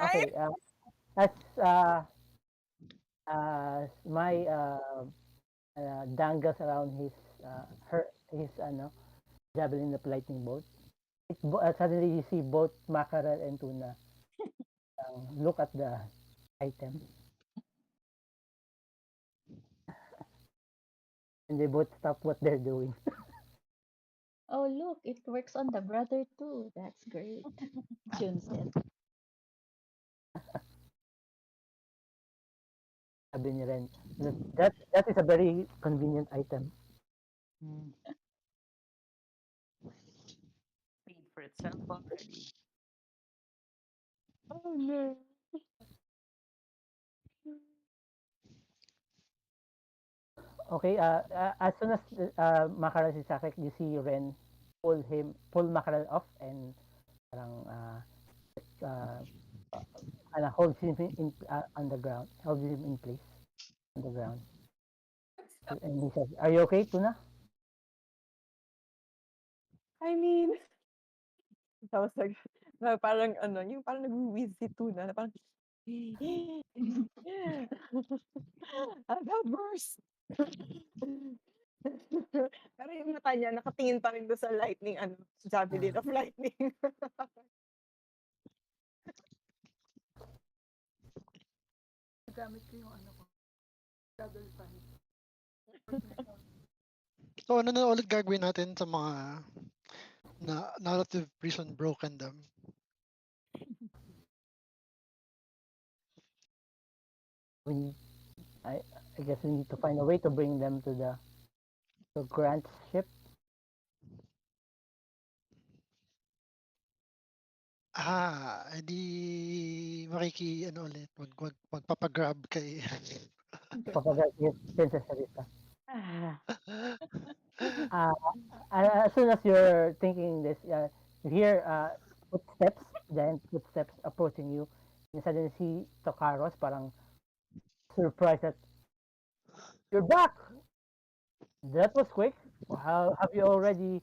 Okay, as my dangles around his javelin of lightning bolt. Suddenly you see both mackerel and tuna look at the item, and they both stop what they're doing. Oh, look, it works on the brother too. That's great. June said. Sabi ni Ren, that is a very convenient item. Mm. Paid for itself already. Oh no. Okay, as soon as mackerel si Sakek, you see Ren pull mackerel off and parang uh, holds him on the ground, holds him in place on the ground. And he says, "Are you okay, Tuna?" I mean, tapos na parang ano, yung parang nagwi-wheeze si Tuna na parang that burst. Pero yung mata niya nakatingin pa rin doon sa lightning ano, javelin of lightning. Gamit ko yung ano ko, double five. So ano na ulit gagawin natin sa mga narrative prison broken them? I guess we need to find a way to bring them to Grant's ship. Edi ano ulit, magpapagrab kay Papagat si Princess Sarita. Ah. As soon as you're thinking this, you hear footsteps, giant footsteps approaching you. And suddenly see Tokaros parang surprised that you're back. That was quick. Have you already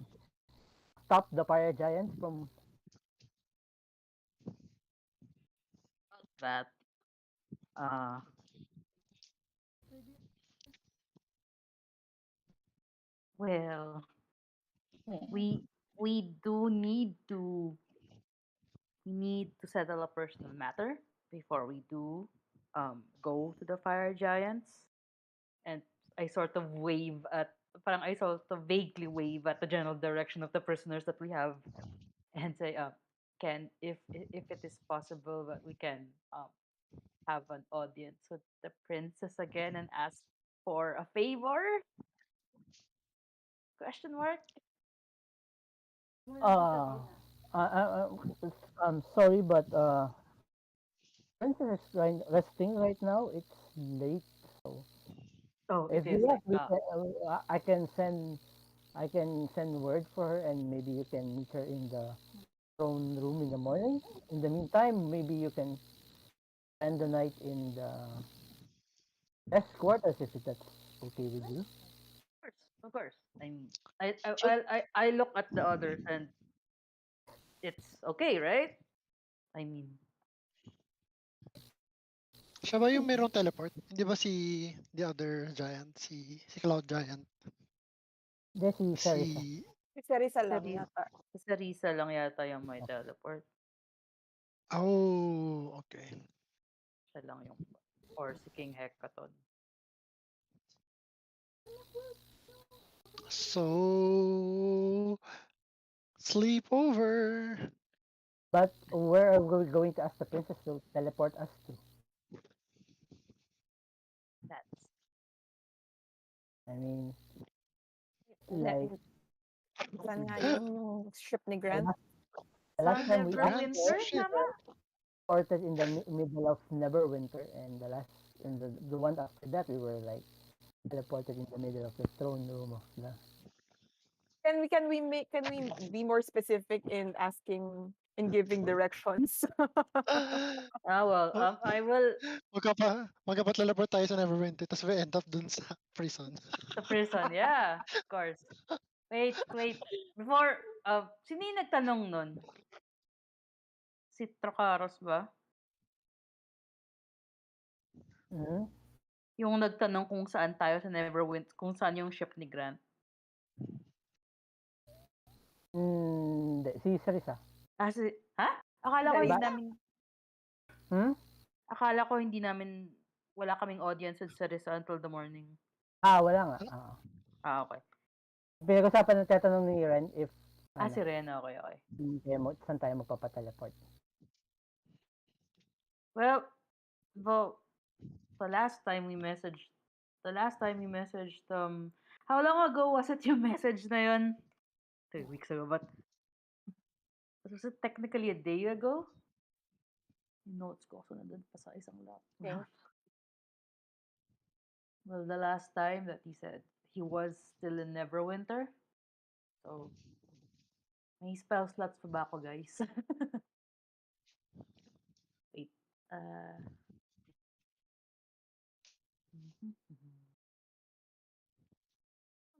stopped the fire giants from? That uh well, Yeah. we do need to settle a personal matter before we do go to the fire giants. And I sort of wave at parang I sort of vaguely wave at the general direction of the prisoners that we have and say, can if it is possible that we can have an audience with the princess again and ask for a favor? Question mark. Uh, uh, I'm sorry, but Princess is resting right now. It's late, so Oh, if it you is want, like I can send word for her, and maybe you can meet her in the throne room in the morning. In the meantime, maybe you can spend the night in the best quarters if that's okay with you. of course. I mean, So, I look at the others and it's okay, right? I mean, siya ba yung merong teleport? Hindi ba si the other giant, si Cloud Giant? There's si Sarisa. Si Isa-isa lang Sari, yata. sa Risa lang yata yung may teleport. Okay. Siya lang yung, or si King Hekaton. So sleepover. But where are we going to ask the princess to teleport us to? That's I mean, Na like saan nga yung ship ni the Grant? last sa time we asked Grant's her, Neverwinter, ship. tama? ported in the middle of Neverwinter, and the one after that we were like teleported in the middle of the throne room of the. Can we be more specific in asking in giving directions? Well, Oh, I will magkapatlalaport tayo sa Neverwinter tapos we end up dun sa prison. sa prison, yeah, of course. Wait. Before, sino yung nagtanong nun? Si Trocaros ba? Mhm. Yung nagtanong kung saan tayo sa Neverwinter, kung saan yung ship ni Grant. Hindi, si Sarisa. Ha? Akala ko hindi Ba- namin, Hmm? akala ko hindi namin, wala kaming audience with Sarisa until the morning. Wala nga. Okay. Pinag-usapan ng tatanong ni Ren if Si Ren, okay. saan tayo magpapateleport. Well, the last time we messaged, how long ago was it yung message na yun? 3 weeks ago, but was it technically a day ago? Yung notes ko kasi nandun pa sa isang laptop. Okay. Well, the last time that he said he was still in Neverwinter. So, may spell slots pa ba ako, guys? Wait.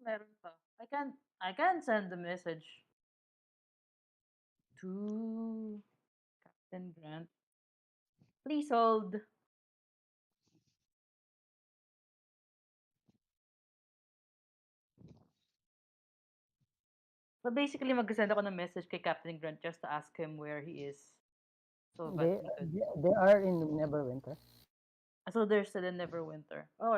Meron pa. I can send the message to Captain Grant. Please hold. So basically, mag-send ako ng message kay Captain Grant just to ask him where he is. So that They, he could. they are in Neverwinter. So they're still in Neverwinter. Oh,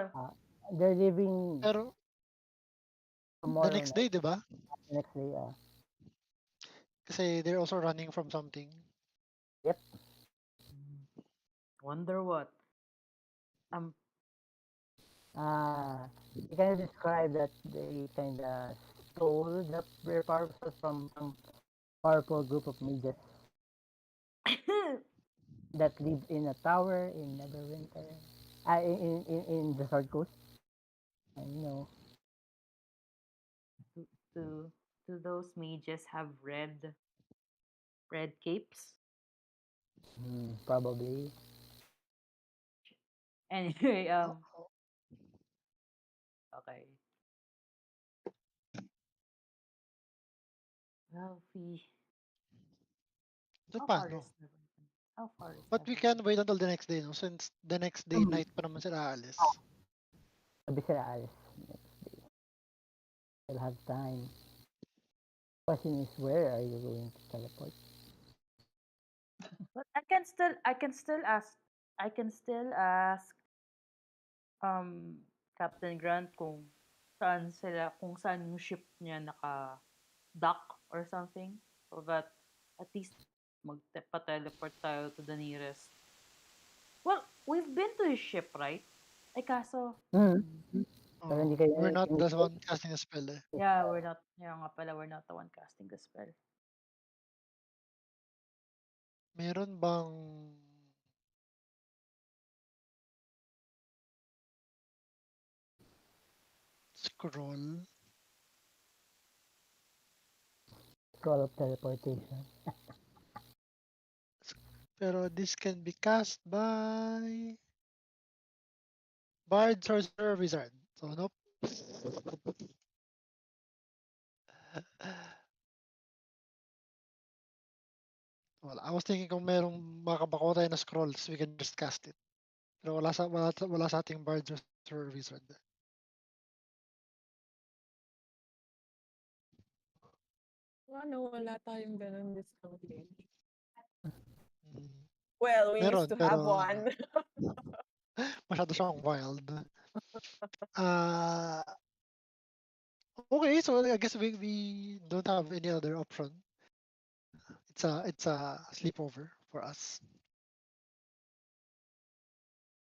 They're leaving Pero the tomorrow next night. day, di ba? The next day, Kasi they're also running from something. Yep. wonder what. You can describe that they kind of stole their power from powerful group of mages that live in a tower in Neverwinter. In the Sword Coast. And do those mages have red capes? Probably. Anyway, okay. Well, So how far paano? is Neverwinter? How far is But we Neverwinter? can wait until the next day, no? Since the next day night pa naman sila aalis. Sabi sila alis next day. We'll have time. Question is, where are you going to teleport? But I can still ask Captain Grant kung saan yung ship niya naka-dock or something, so that at least pa-teleport tayo to the nearest. Well, we've been to his ship, right? Kaso, Pero hindi kayo We're not the one casting a spell eh. yeah, we're not the one casting the spell. Meron bang scroll? Scroll of teleportation. Pero this can be cast by Bard, Sorcerer, Wizard. So nope. Well, I was thinking kung merong makabakuha tayo na scrolls, we can just cast it. Pero wala sa ating Bard, Sorcerer, Wizard. Wala tayong ganun discounting. Mm. Well, we Meron, used to have pero one. masyado siyang wild. Okay, so I guess we don't have any other option. It's a sleepover for us.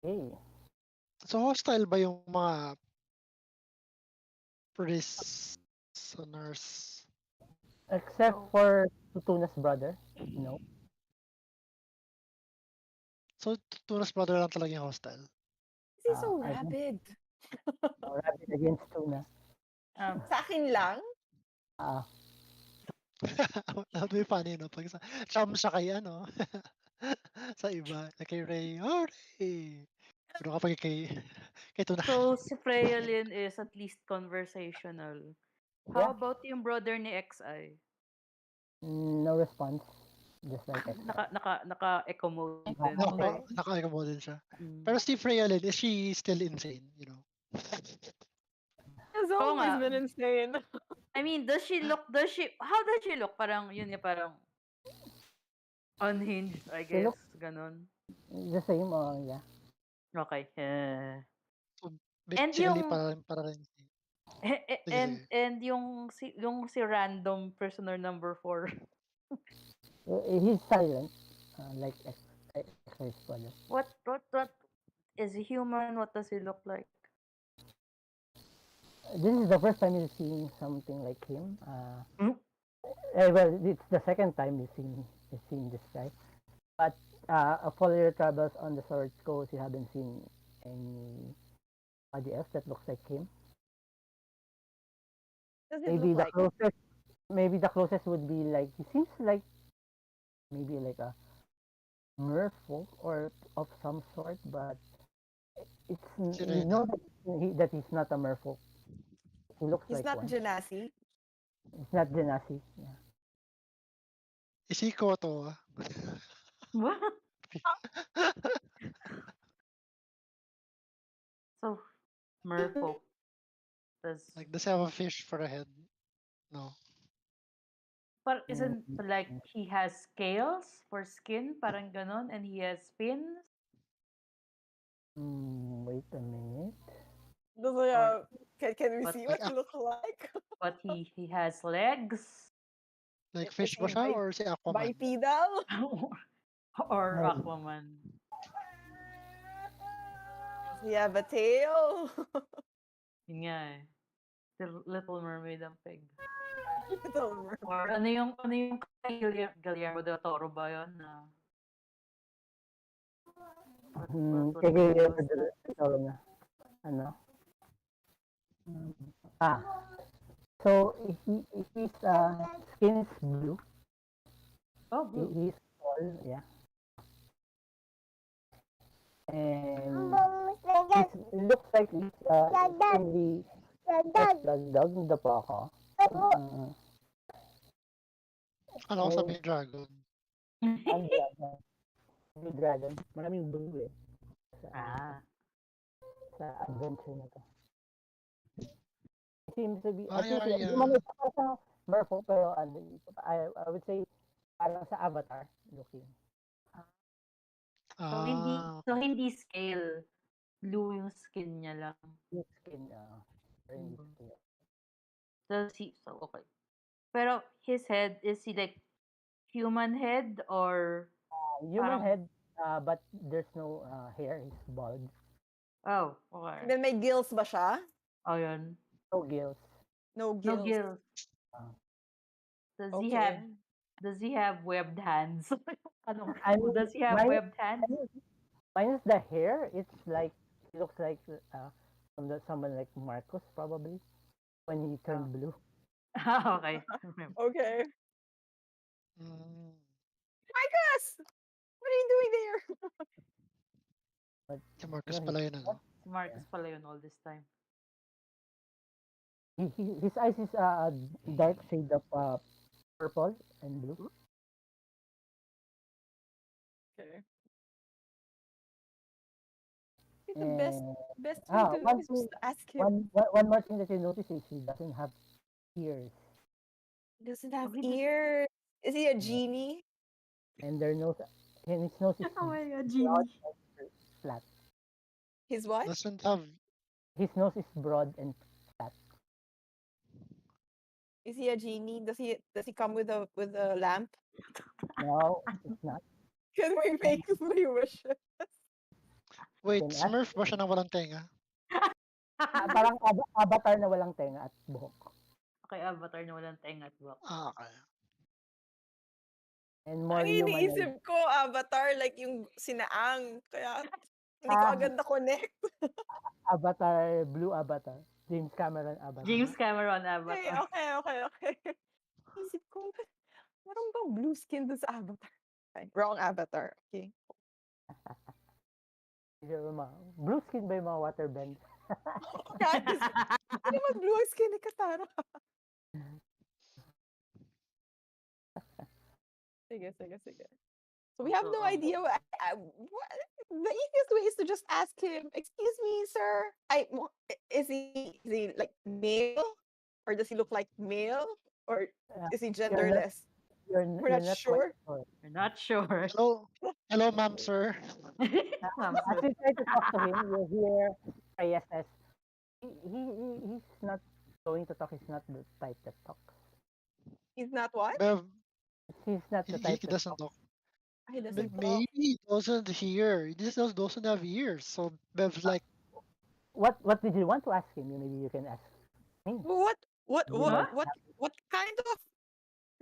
Okay. So hostile ba yung mga prisoners? Except for Tutuna's brother. No. So Tunas brother lang talaga yung hostile. Kasi so I think- rabid. Rabbit against Tuna. Sa akin lang. That would be funny, no? Pag chum siya kay ano. Sa iba. Kay Ray. Oh, Ray! Pero kapag kay Tuna. So, si Freya-Lyn is at least conversational. How Yeah. about yung brother ni XI? No response. just like Naka, Excel. naka-eco mode din. Okay. Naka mo din siya. Mm. Pero si Freya Lynn, is she still insane, you know? Has Oo always nga. been insane. I mean, how does she look? Parang, yun yung parang unhinged, I She guess. looks Ganon. the same, yeah. Okay. So, And basically, yung, para rin. Sige, and, sige. and yung si random prisoner number 4. He's silent, like Excel Squad. What is he human? What does he look like? This is the first time you've seen something like him. Hmm? Well, it's the second time you've seen this guy. But of all your travels on the Sword Coast, you haven't seen anybody else that looks like him. Does it Maybe look the like? closest, maybe the closest would be like he seems like maybe like a merfolk or of some sort, but Si you Reyna. know that he's not a merfolk. He looks He's like not one. Genasi. It's not Genasi. Yeah. Is he Koto? What? So, merfolk. Does, Like, does he have a fish for a head? No. but isn't Mm, like he has scales for skin, parang ganon, and he has fins? wait a minute. Does he, Or, can we but, see Like, what he looks like? but he has legs? like Is fish ba he siya or si Aquaman? bipedal? Or I, Aquaman? Does he have a tail? Yun nga eh. The Little Mermaid ang pig. Little mermaid. Or ano yung kay Guillermo del Toro ba yun? Na, what kay movie Guillermo was that? del Toro na. Ano? Mm, Ah, so his skin is blue. Oh, blue. He's tall, yeah. And it looks like he's extremely dagdag pa ako. Mm, Ano ko and sabi dragon? ang dragon, blue dragon, maraming blue eh Ah. sa adventure na to. It seems to be, I think, Ay, hindi man ito sa Merfolk, pero I would say parang sa Avatar looking. So hindi ah, so hindi scale. Blue yung skin niya lang. Yung skin, very Mm. skin. So okay. Pero his head, is he like human head or Human parang, head, but there's no hair, he's bald. oh, okay. Then may gills ba siya? Oh, yun. No gills. No No gills. gills. Uh, Okay. Does he have webbed hands? Ano, I mean, does he have mine, webbed hands? minus the hair, it's like, he looks like someone like Marcos probably when he turned blue. Okay. Okay. mm, Marcus! What are you doing there? But si Marcus no, pala yun, ano? Si Marcus pala yun all this time. his eyes is a dark shade of purple and blue. Okay. The And best thing to do one is thing, just ask him. one more thing that you notice is he doesn't have ears, He doesn't have he does- ears. Is he a genie? and their nose, and his nose is Oh my God, broad genie. and flat. His what? Doesn't have, His nose is broad and flat. Is he a genie? Does he come with a lamp? No, it's not. Can we make 3 wishes? wait, Then ask, Smurf ba siya na walang tenga? parang avatar na walang tenga at buhok. Okay, Avatar na walang tenga at buhok. Ah, okay. And more Ang humanoid. iniisip ko, Avatar, like yung sinaang. Kaya hindi ko agad na-connect. Avatar, blue Avatar. James Cameron Avatar. James Cameron Okay, Avatar. okay. Isip ko, meron bang blue skin dun sa Avatar? Okay, wrong Avatar. Okay. Blue skin ba yung mga waterbend? God, hindi naman blue ang skin ni Katara. Sige, sige, sige. So we have Also, no idea. What, the easiest way is to just ask him, "Excuse me, sir. Is he like male, or does he look like male, or Uh, is he you're not genderless? We're you're not not quite sure." sure. we're not sure. Hello, hello, ma'am, sir. Ma'am, As sir. you try to talk to him, you hear Reyes says, he's not going to talk. He's not the type that talks. He's not what? Bev, He's not the he type that doesn't talks. talk. He doesn't talk. Maybe he doesn't hear. He just doesn't have ears. So Bev's like, What did you want to ask him? Maybe you can ask me. What what You what Huh? might what what kind of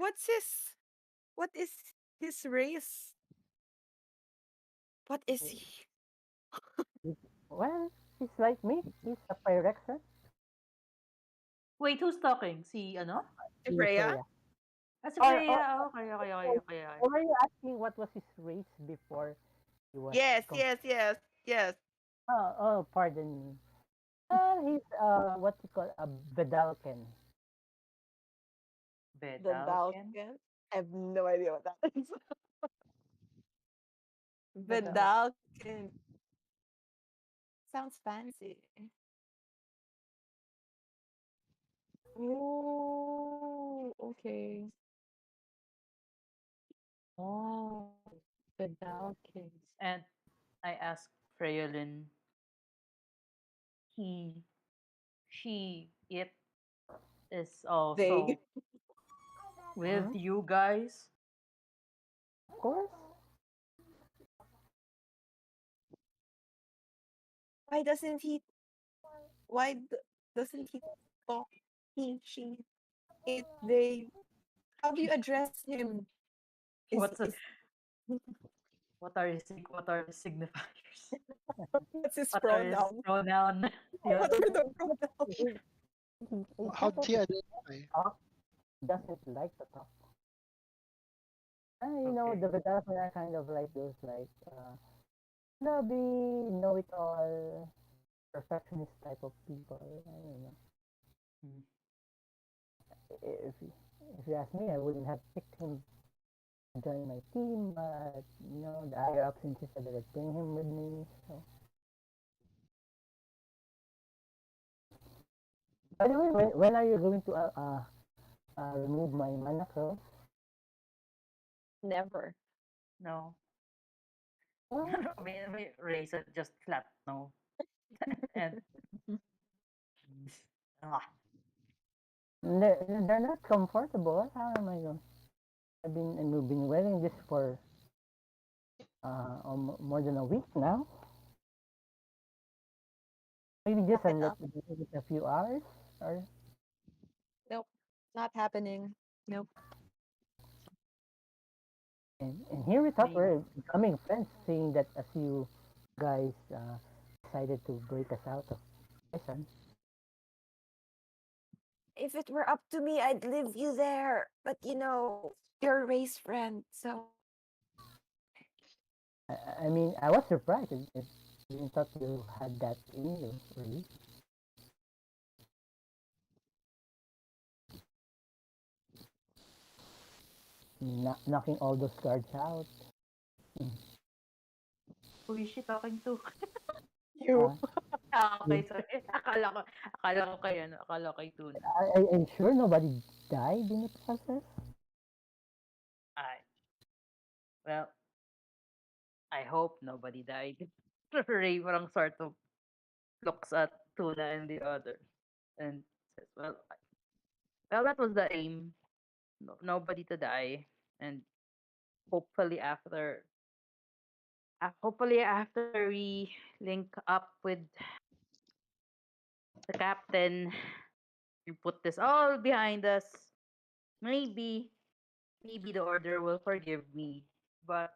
what's his what is his race? What is he? well, he's like me. He's a Pyrexer. Wait, who's talking? Si ano? Si Si Freya? Freya. Ah, si Or Freya. Oh, okay, okay, okay, okay, okay. or were you asking what was his race before he was Yes, com- yes, yes, yes. oh, pardon me. He's what you call a Bedalken. The Bedalken? Dalkins. I have no idea what that is. The Bedalken. Dalkins. Sounds fancy. Oh, okay. Oh, the Dalkins. And I asked Freyolin, he, she, it is Vague. also with Hmm? you guys. Of course. Why doesn't he? Why doesn't he talk? He, she, it, they. How do you address him? Is What's a, is what are the signifiers? what's his What are his pronoun? pronoun? What Yun. are the pronouns? He how did doesn't he identify? talk. He doesn't like to talk. Okay. The Bedalken are kind of like those like snobby, know it all, perfectionist type of people. I don't know. Hmm. If if you ask me, I wouldn't have picked him to join my team, but the higher ups insisted that I bring him with me. So, by the way, when are you going to remove my mana curls? Never. No. Well, We raise it just flat no. And ah, they're not comfortable. How am I going? I've been wearing this for more than a week now. Maybe just Wrap it unless up. it a few hours or Nope. Not happening. Nope. and here we thought maybe. we're becoming friends, seeing that as you guys decided to break us out of prison. If it were up to me, I'd leave you there. But you're a race friend, so I mean, I was surprised. I didn't thought you had that in you, really. Knocking all those guards out. Mm. Who is she talking to? you. Uh, Ah, okay, you, sorry. Akala ko kay Tuna. I'm sure nobody died in the process. I, well, I hope nobody died. Ray parang sort of looks at Tuna and the others and says, well, that was the aim. No, nobody to die. And hopefully after we link up with the captain, you put this all behind us. Maybe, maybe the order will forgive me. But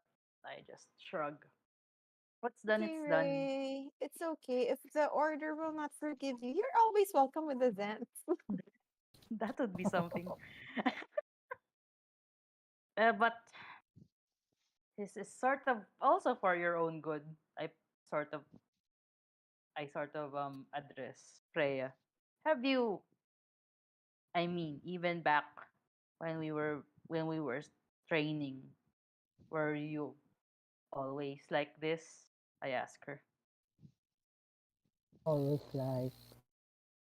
I just shrug. What's done, Okay, it's done. Ray. It's okay. If the order will not forgive you, you're always welcome with the Zens. That would be something. But this is sort of also for your own good. Sort of, I address Freya. Have you? I mean, even back when we were training, Were you always like this? I asked her. Always like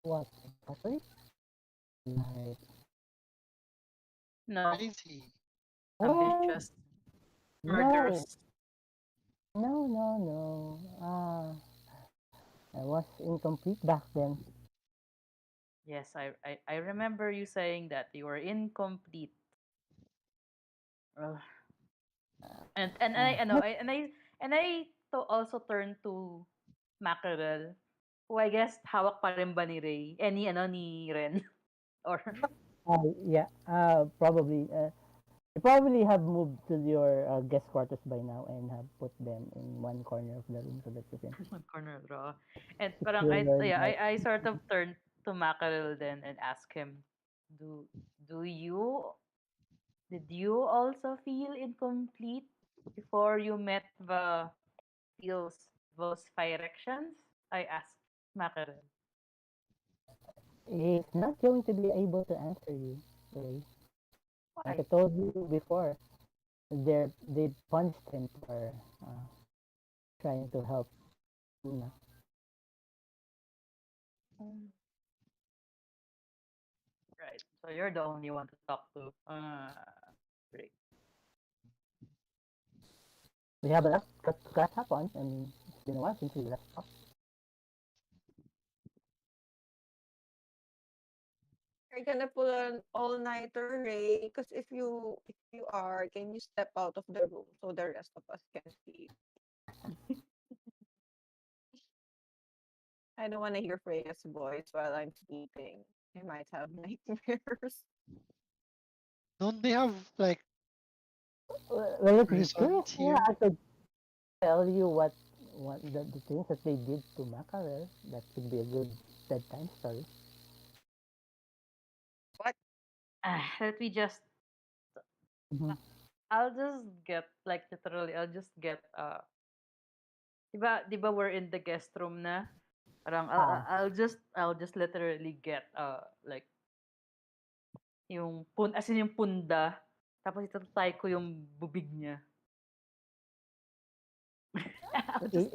what exactly? Like No, Crazy. well, ambitious, no, murderous. no. I was incomplete back then. Yes, I remember you saying that you were incomplete. Ugh. And I know But I also turned to Mackerel, who I guess hawak pa rin ba ni Ray? Ni Ren? Or yeah, probably. You probably have moved to your guest quarters by now and have put them in one corner of the room so that you can one corner draw. And parang secure your yeah, night. I sort of turned to Mackerel then and asked him, do do you did you also feel incomplete before you met those directions? I asked Mackerel. He's not going to be able to answer you, Ray. Like I Why? told you before, they punished him for uh, trying to help Una. Um, right. So you're the only one to talk to. Great. We have a lot to catch up on. I mean, it's been a while since we last talked. You're gonna pull an all-nighter, Ray. Because if you are, can you step out of the room so the rest of us can sleep? I don't want to hear Freya's voice while I'm sleeping. I might have nightmares. Don't they have like Well, if you're curious, prisons yeah, here? I could tell you what the things that they did to Mackerel. That could be a good bedtime story. What? Let me just Mm-hmm. I'll just get like literally I'll just get 'di ba we're in the guest room na? Parang Ah, I'll just literally get like yung as in yung punda tapos itatay ko yung bubig niya. I'll just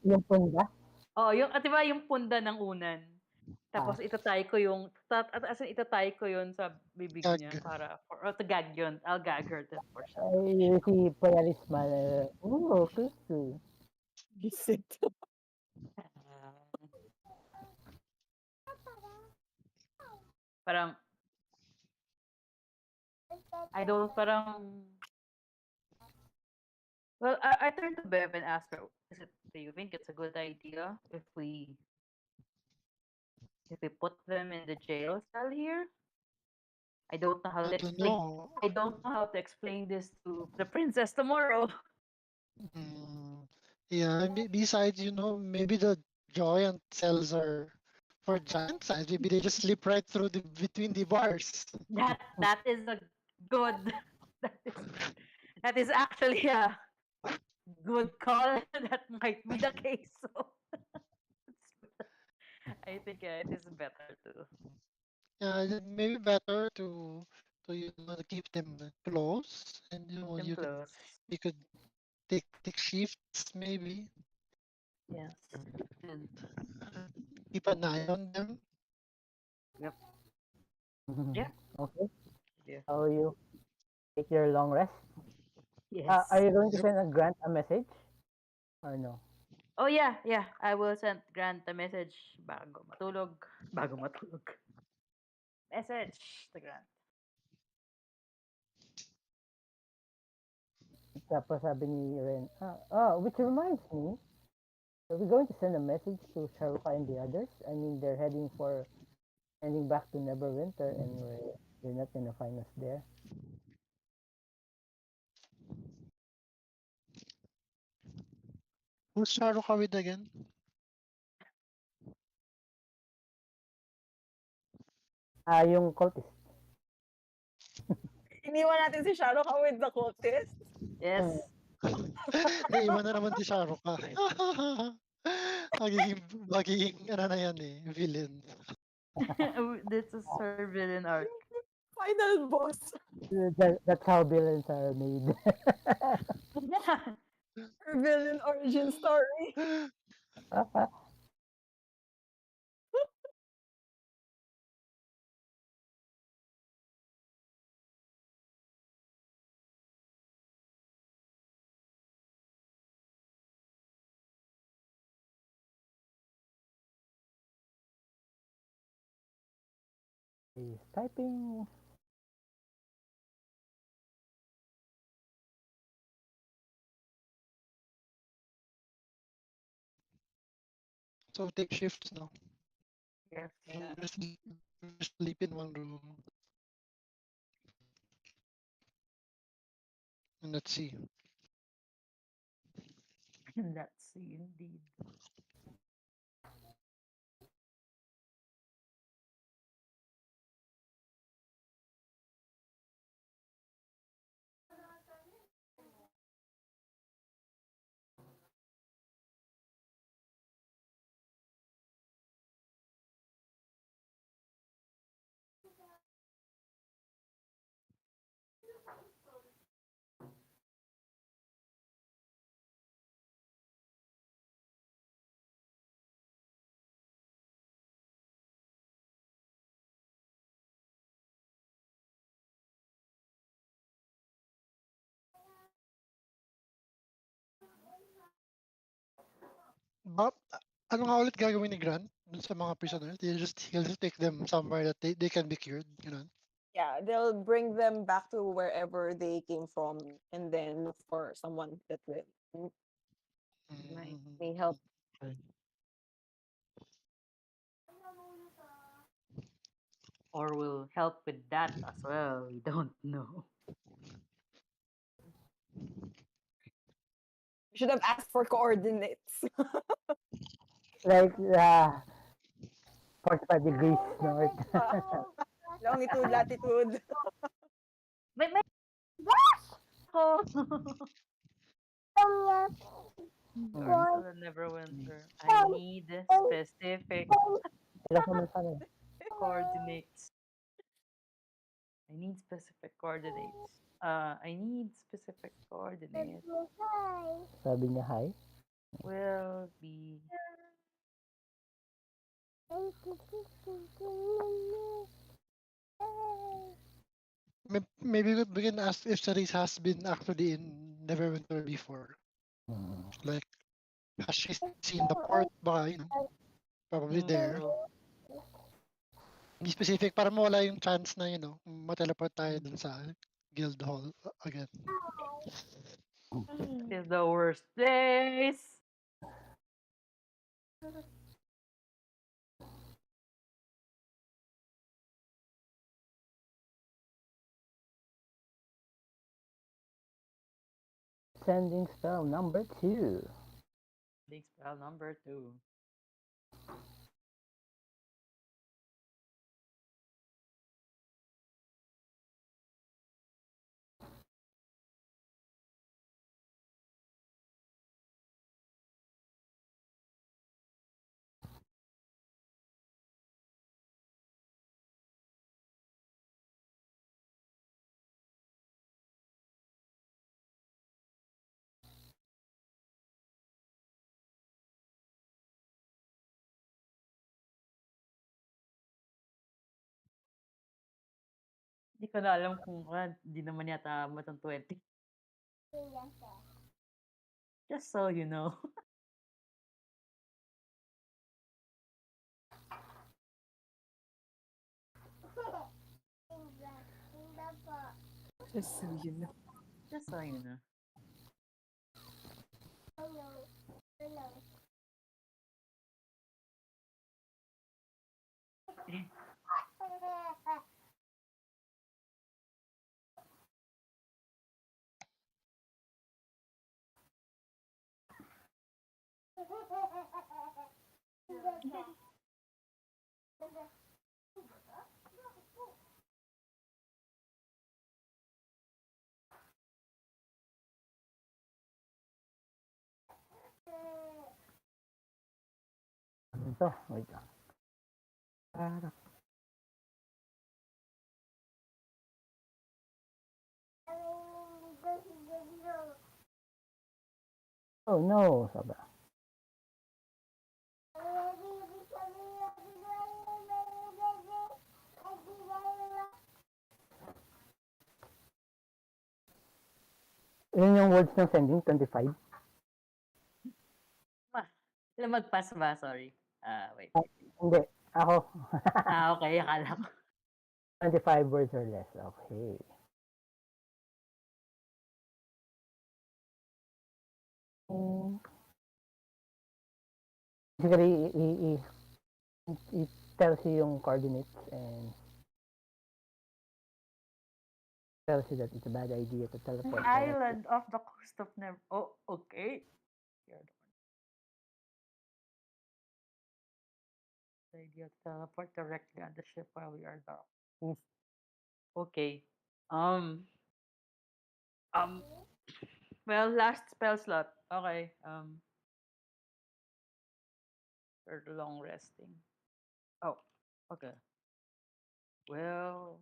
yung punda. oh, yung 'di ba yung punda ng unan. Ah, Tapos itatay ko yung as in itatay ko yun sa bibig niya Gag. para for to gag yun. I'll gag her then for some you see Polaris smile. Oh, Christy. Visit. parang I don't parang well, I turned to Bev and asked her, do you think it's a good idea if we put them in the jail cell here? I don't know how I to don't explain. know. I don't know how to explain this to the princess tomorrow. Mm, yeah, besides, maybe the giant cells are for giant size. Maybe they just slip right through the between the bars. That is a good. That is that is actually a good call. That might be the case. So I think yeah, it is better to Yeah, maybe better to to keep them close, and keep them close. you could take shifts maybe, Yes. And keep an eye on them. yep. Mhm. Yeah. Okay. Yeah. So you take your long rest. Are Yes. you going to Yep. send a Grant a message or no? Oh yeah, yeah. I will send Grant a message bago matulog. Bago matulog. Message to Grant. Tapos sabi ni Ren, which reminds me, are we going to send a message to Sharuka and the others? I mean, they're heading back to Neverwinter, and we're not gonna find us there. Who's Sharuka with again? Yung cultist. Iniwan natin si Sharuka with the cultist. Hmm. Yes. Naiwan na naman si Sharuka. magiging, magiging, ano na yan eh, villain. This is her villain arc. Final boss. That's how villains are made. Her villain origin story. He's typing. So take shifts now. Yes. Yeah. We sleep in one room. And let's see. Let's see, indeed. But, ano nga ulit gagawin ni Grant dun sa mga prisoners? He'll just take them somewhere that they can be cured, ganun. Yeah, they'll bring them back to wherever they came from and then look for someone that will might may help. Okay. Or will help with that as well. We don't know. You should have asked for coordinates. Like 45 degrees north. Longitude, latitude. May ako. Guardians of the Neverwinter. I need specific Ilang naman sana eh. coordinates. I need specific coordinates. I need specific coordinates. Sabi niya hi. Will be Maybe we can ask if Charisse has been actually in Neverwinter before. Hmm. Like, has she seen the port? Baka, probably there. true. Be specific para mawala yung chance na, mateleport tayo dun sa guild hall again. Is the worst place. Sending spell number 2. Big spell number 2. Hindi ko na alam kung hindi naman yata matang 20. Just so you know. Just so you know. Just so you know. Ito, wait lang. Oh no, sobra. Yun yung words ng sending, 25. Ma, magpas ba? Sorry. Wait, Ah, wait. hindi, ako. Okay, akala ko. 25 words or less. Okay. Mm, basically, it tells you yung coordinates and tells you that it's a bad idea to An teleport directly. island off the coast of Never. Oh, okay. You're the idea to teleport directly on the ship while we are docked. Oof. Okay. Um. Um. Well, last spell slot. Okay. For the long resting. Oh. Okay. Well,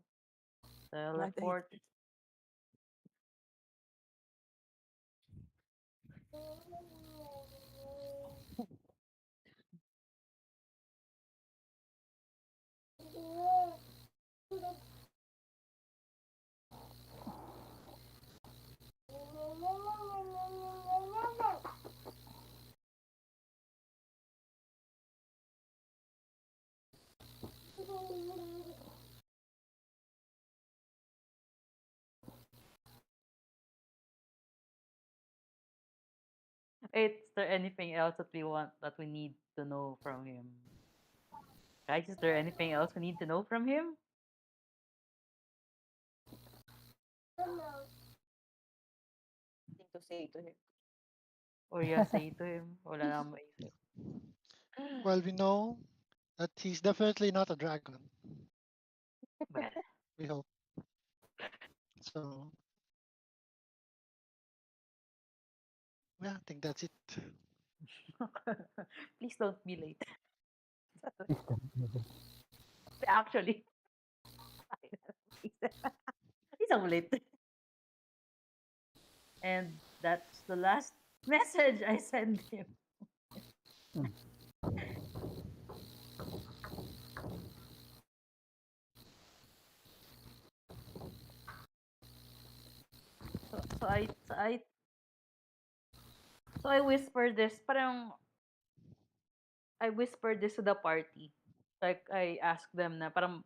What the teleport. Is there anything else that we need to know from him? Guys, is there anything else we need to know from him? thing to say to him? Or you say to him? Wala na akong maisip. Well, we know that he's definitely not a dragon. Well, We hope. So yeah, I think that's it. please don't be late. System. Actually, he's so late. And that's the last message I sent him. So, I whispered this. Parang I whispered this to the party. Like I asked them na parang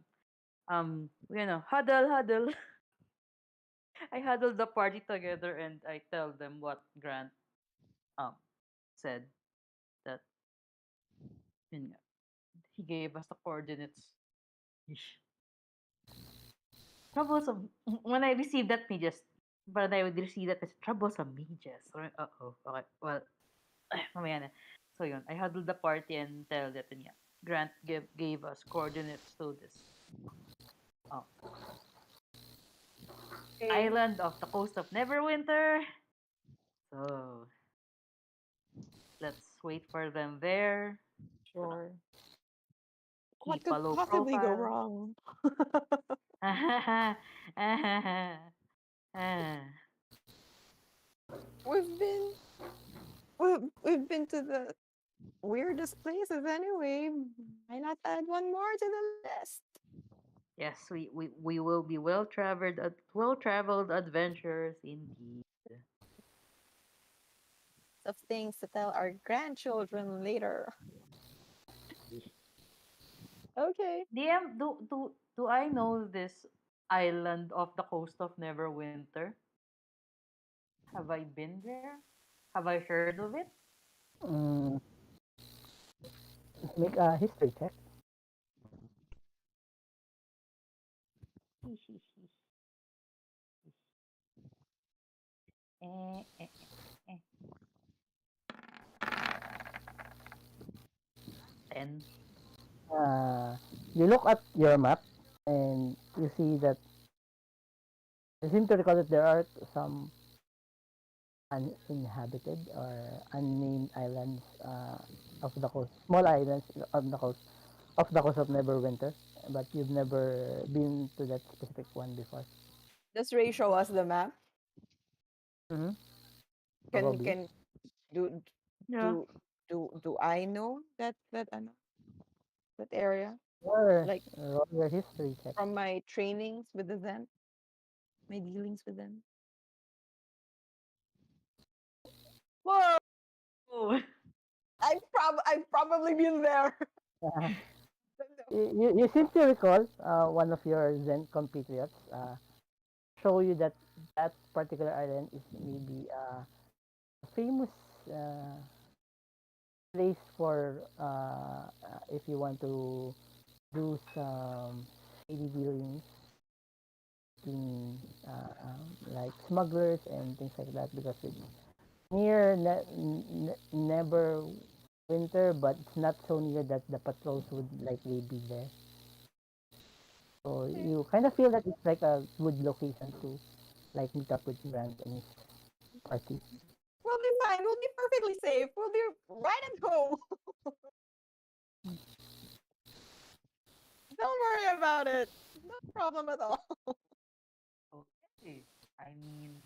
huddle, huddle. I huddled the party together and I tell them what Grant um said that yun nga, he gave us the coordinates. Yeesh. Troublesome. When I received that messages, but I would receive that as troublesome messages. Uh-oh. Okay. Well, mamaya na. So yun, I huddled the party and tell that yun nga, Grant gave us coordinates to this um, Okay, island off the coast of Neverwinter. So let's wait for them there. sure. What Keep a could low possibly go profile. wrong? We've been we've been to the weirdest places anyway. Why not add one more to the list? Yes, we will be well traveled adventurers indeed. Of things to tell our grandchildren later. Okay. DM, do I know this island off the coast of Neverwinter? Have I been there? Have I heard of it? Mm, make a history check. eh, eh, eh. 10. You look at your map and you see that you seem to recall that there are some uninhabited or unnamed islands of the coast, small islands of the coast of Neverwinter, but you've never been to that specific one before. Does Ray show us the map? Mm-hmm. Can Probably. can Do Yeah. do do I know that ano, that area? Or Like roll your history check. from my trainings with the Zen, my dealings with them. Whoa! Oh. I've probably been there. Uh, No. you seem to recall one of your Zen compatriots show you that that particular island is maybe a famous uh, place for if you want to do some shady dealings between like smugglers and things like that because it's near never winter, but it's not so near that the patrols would likely be there. So Okay. you kind of feel that it's like a good location to like meet up with Brand and his party. We'll be fine. We'll be perfectly safe. We'll be right at home. Don't worry about it. No problem at all. Okay. I mean,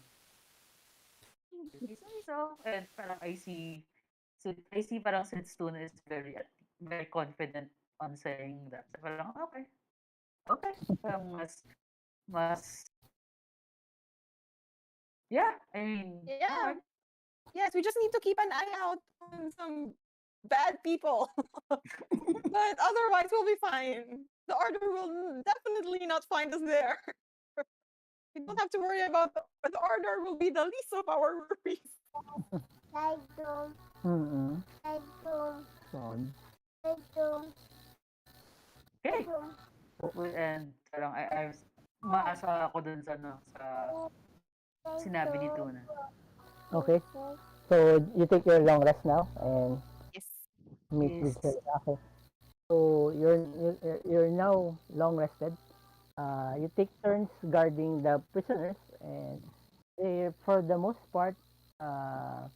if you say so. And parang I see parang since Tuna is very confident on saying that. So parang, okay. Okay. Parang mas, yeah, I mean, Yeah. alright. Yes, we just need to keep an eye out on some bad people. But otherwise, we'll be fine. The order will definitely not find us there. We don't have to worry about the order will be the least of our worries. Mm-mm. So, Okay. And parang maasa ako dun sa, sa sinabi ni Tuna. okay. So you take your long rest now and Yes. meet with her. Yes. Okay. So you're now long rested. You take turns guarding the prisoners, and they, for the most part, uh,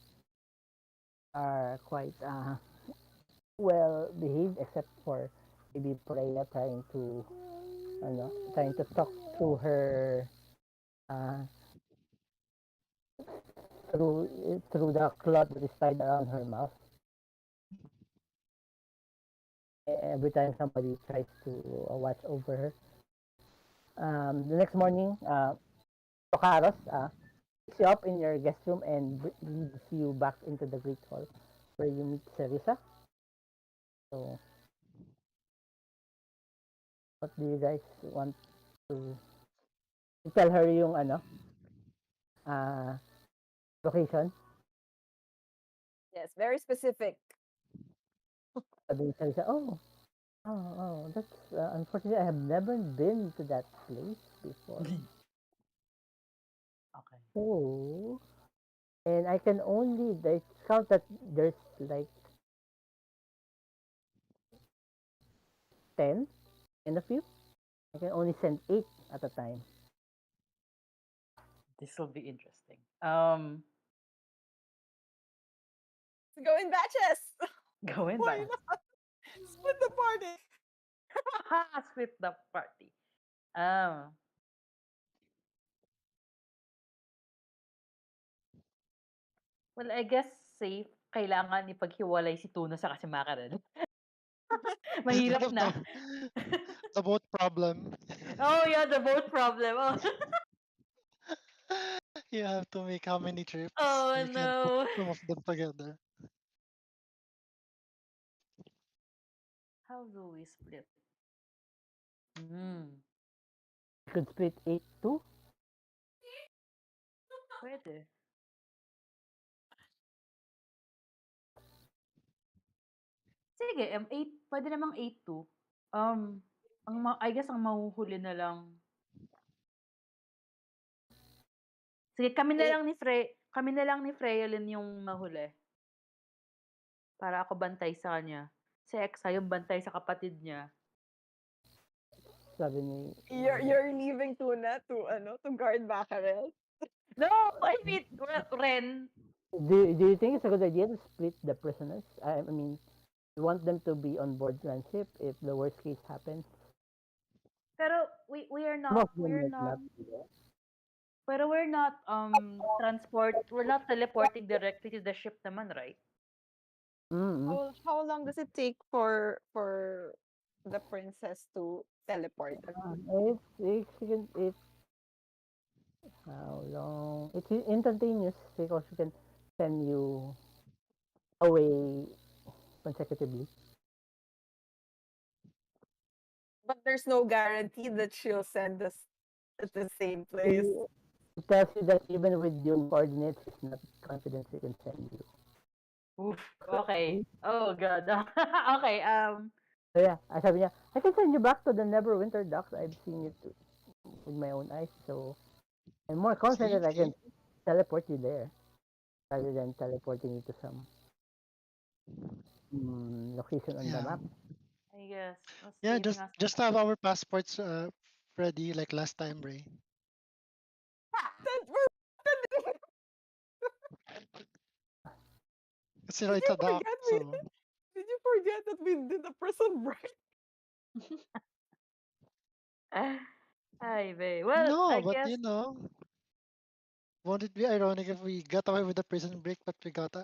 are quite well behaved, except for maybe Freya trying to talk to her uh, through the cloth that is tied around her mouth. Every time somebody tries to watch over her. The next morning, Tokaros picks you up in your guest room and leads you back into the Great Hall where you meet Cerisa. So, what do you guys want to tell her yung uh, location? Yes, very specific. Sabi ni Cerisa, that's unfortunately I have never been to that place before. Okay. So, and I can only count that there's like 10 in a few. I can only send 8 at a time. This will be interesting. Go in batches. Going Why back. not? Split the party. Split the party. Um, well, I guess safe. Kailangan ipaghiwalay si Tuna sa si Mackerel. Mahirap The, na. the, the boat problem. Oh, yeah, the boat problem. Oh, You have to make how many trips? oh You can't put no. some of them together. How do we split? Hmm, You could split 8 too. pwede. Sige, 8, pwede namang 8 to. I guess ang mahuhuli na lang. Sige, Eight. Kami na lang ni Freylin yung mahuli. Para ako bantay sa kanya. Si Exa yung bantay sa kapatid niya. Sabi ni You're leaving Tuna to guard Mackerel. No, I mean, Ren. do you think it's a good idea to split the prisoners? I mean, you want them to be on board one ship if the worst case happens. Pero we are Some not, of them might not be there. Pero we're not teleporting directly to the ship naman, right? Mm-hmm. How long does it take for the princess to teleport? It's how long? It's instantaneous because you can send you away consecutively. But there's no guarantee that she'll send us at the same place. It tells you that even with yung coordinates, it's not confident you can send you. Oof. Okay. Oh god. Okay. So yeah, sabi niya, I can send you back to the Neverwinter Docks. I've seen it with my own eyes. So I'm more See, confident I see. can teleport you there rather than teleporting you to some location on the Yeah. map. I guess Yeah, saving us. just have our passports ready like last time, Ray. Then we're Kasi did it's you a dock, forget we so did you forget that we did a prison break? Ay, vey. Well, I no, but guess you know, won't it be ironic if we got away with the prison break, but we got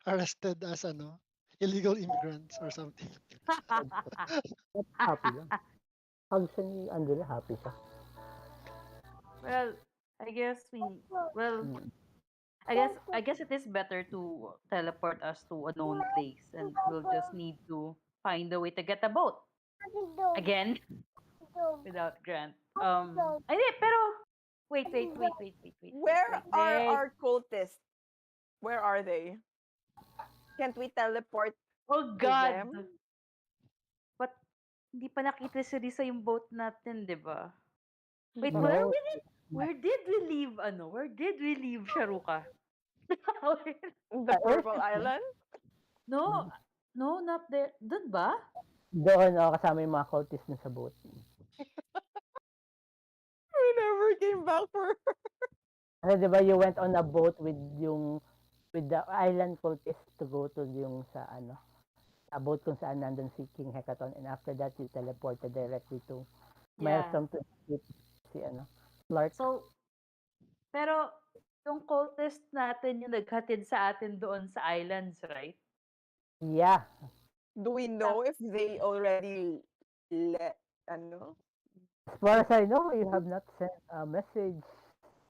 arrested as ano, illegal immigrants or something? But happy lang. Pag siya ni Angela, happy siya. well, I guess we well, Mm. I guess it is better to teleport us to a known place and we'll just need to find a way to get a boat again without Grant. Ay, di, pero Where are wait. our cultists? Where are they? Can't we teleport Oh to God! them? But hindi pa nakita si Risa yung boat natin, di ba? Wait, No, where did we leave, ano? Where did we leave Sharuka? The Purple Island? no, no, not there. Doon ba? doon kasama yung mga cultists na sa boat. We never came back for Kasi di ba you went on a boat with the island cultists to go to yung sa ano, a boat kung saan nandun si King Hekaton and after that you teleported directly to Yeah. Maelstrom to meet si ano, Clark. So, pero yung cultist natin yung naghatid sa atin doon sa islands, right? Yeah. Do we know if they already let ano? As far as I know, you have not sent a message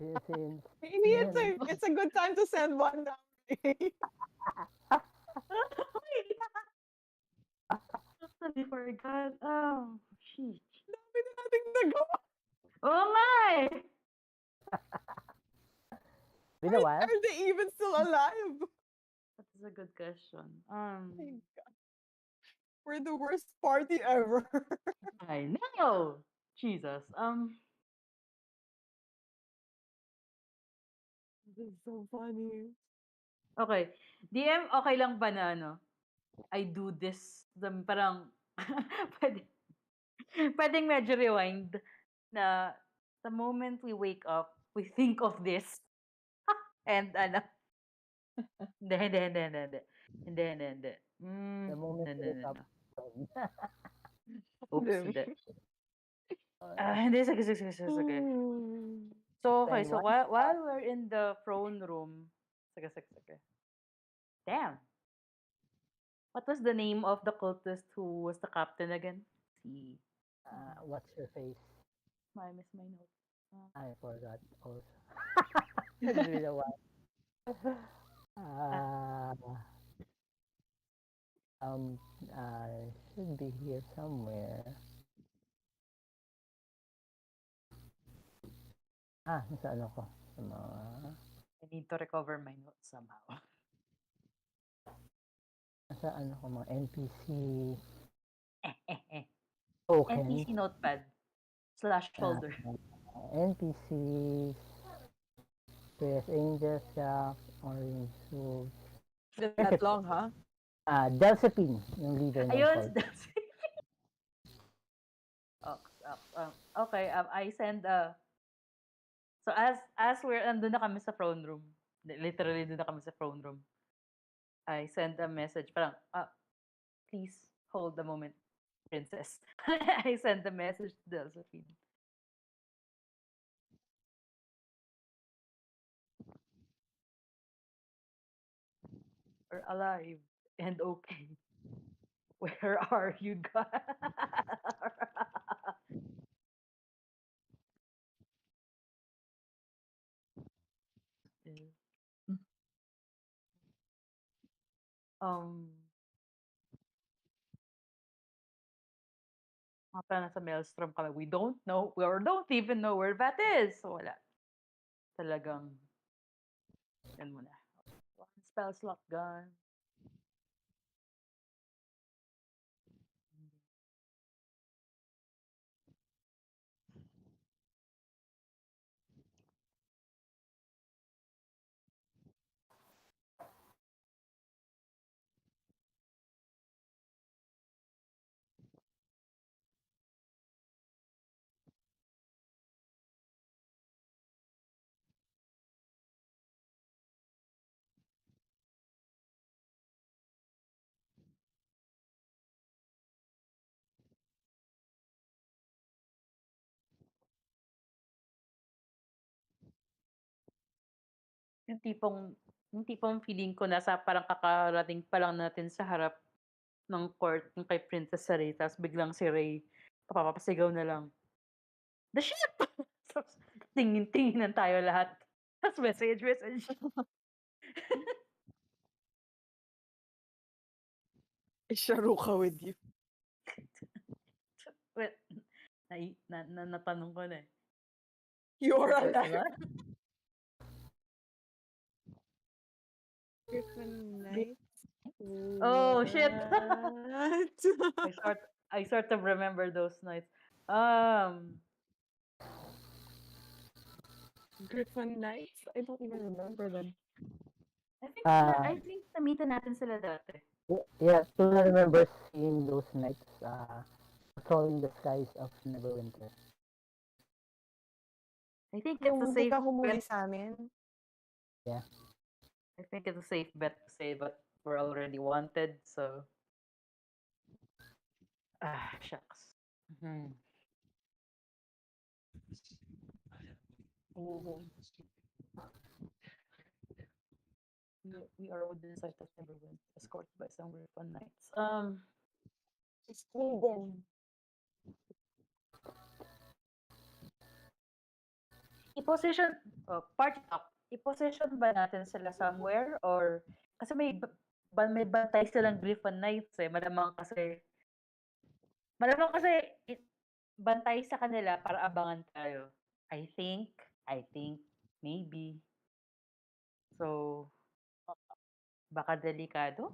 since Maybe ngayon. it's a good time to send one now. Totally forgot. Oh, shit. Dami na nating nagawa. Oo nga eh! Been a while. Are they even still alive? That is a good question. My God. We're the worst party ever. I know! Jesus. This is so funny. Okay. DM, okay lang ba na ano? I do this. Parang, pwede, pwedeng medyo rewind na the moment we wake up, we think of this. And ano, hindi. The moment you wake up. No. Oops, Them. hindi. Hindi, sige. So, okay, Then so what? while we're in the throne room, sige. Damn. What was the name of the cultist who was the captain again? Si, What's your face? I miss my note. I forgot also. It's been a while. Uh, should be here somewhere. Nasa ano ko? Sa mga... I need to recover my notes somehow. Nasa ano ko, mga NPC NPC tokens. notepad / folder. NPCs, Space Angel Shack, Orange Wolves. That long, huh? Delphine, yung leader ng Ayun, cult. okay, I send so as we're andun na kami sa throne room. Literally doon na kami sa throne room. I send a message parang please hold the moment, princess. I send a message to Delphine. We're alive and okay. Where are you guys? um, Mata nasa maelstrom kami. We don't know, or don't even know where that is. So, wala. Talagang, yan muna. One spell slot gone. Yung tipong, yung tipong feeling ko nasa parang kakarating pa lang natin sa harap ng court yung kay Princess Ray, tapos biglang si Ray, papapasigaw na lang, the ship! Tapos, tingin-tinginan tayo lahat. Tapos message. Isharuka with you. Well, natanong ko na eh. You're Diba? alive. Griffin Knights? Oh, shit! What? I sort of remember those nights. Um, Griffin Knights? I don't even remember them. I think namitan natin sila dati. Yeah, still I remember seeing those nights patrolling the skies of Neverwinter. I think it's a Yung safe hindi ka humuli bet. sa amin. Yeah. I think it's a safe bet to say, but we're already wanted, so. Shucks. Mhm. We are within sight of Neverwinter, escorted by some Griffon Knights. Just kill them. I-position, party talk, i-position ba natin sila somewhere? Or, kasi may bantay silang Griffon Knights eh. Malamang kasi, bantay sa kanila para abangan tayo. I think, maybe. So, baka delikado?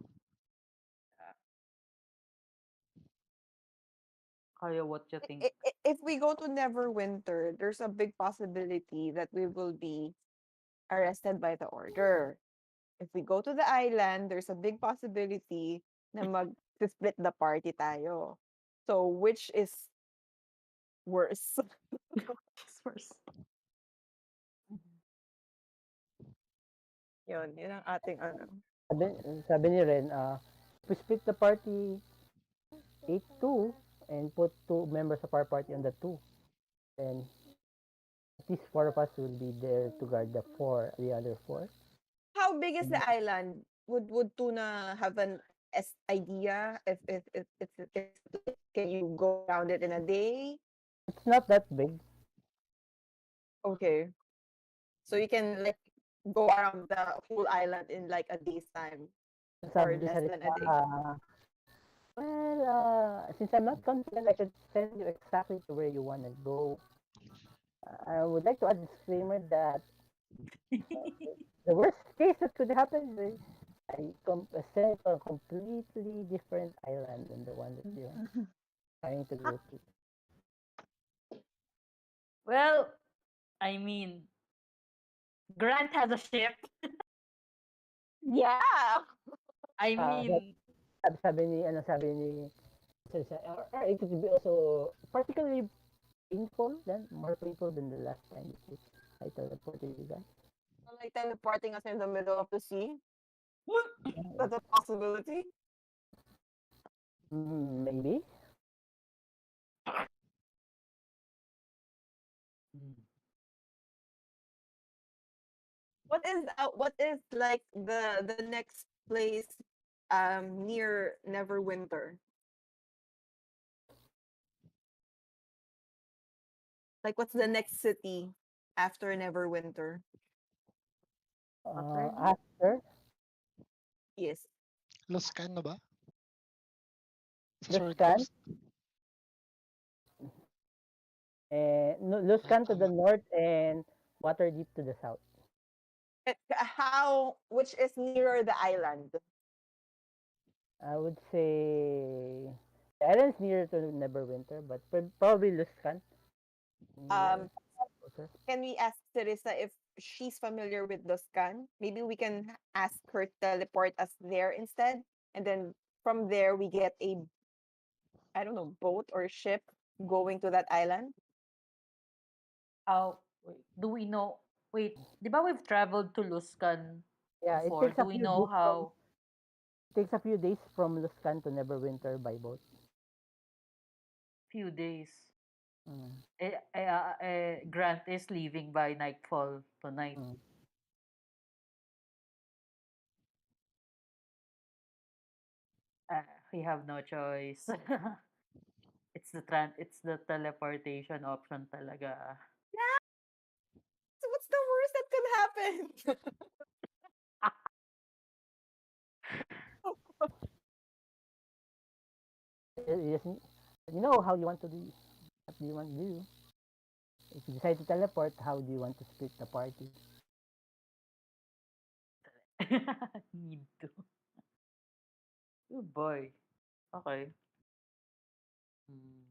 Kaya what you think? If we go to Neverwinter, there's a big possibility that we will be arrested by the order. If we go to the island, there's a big possibility na mag-split the party tayo. So, which is worse? First. Yun ang ating ano. Sabi ni Ren, if we split the party 8-2 and put 2 members of our party on the 2, then at least 4 of us will be there to guard the other 4. How big is the island? Would Tuna have an idea if it's can you go around it in a day? It's not that big. Okay. So you can like go around the whole island in like a day's time or Sabi less sa than a day. Since I'm not confident I could send you exactly to where you want to go, I would like to add a disclaimer that the worst case that could happen is I send to a completely different island than the one that you're trying to go to. Well, I mean, Grant has a ship. Yeah. I But mean, sabi ni or it could be also particularly more painful than the last time I teleported you guys. Like teleporting us in the middle of the sea. That's a possibility. Maybe. What is like the next place near Neverwinter? Like, what's the next city after Neverwinter? Waterdeep? After Yes. Luskan na ba? Sa Sword Luskan, Coast? Luskan to the Tama. north and Waterdeep to the south. Which is nearer the island? I would say the island's nearer to Neverwinter, but probably Luskan. Near, Um, closer. can we ask Teresa if she's familiar with Luskan? Maybe we can ask her to teleport us there instead, and then from there we get a, I don't know, boat or ship going to that island. How, wait, do we know? Wait, di ba we've traveled to Luskan Yeah, it before? takes a Do we few know days from how Luskan to Neverwinter by boat. few days Mm, Grant is leaving by nightfall tonight? mm. Uh, we have no choice. It's the teleportation option talaga. Yeah. So what's the worst that could happen? You just you know how you want to do. What do you want to do? If you decide to teleport, how do you want to split the party? Need to. Oh boy. Okay. Hmm.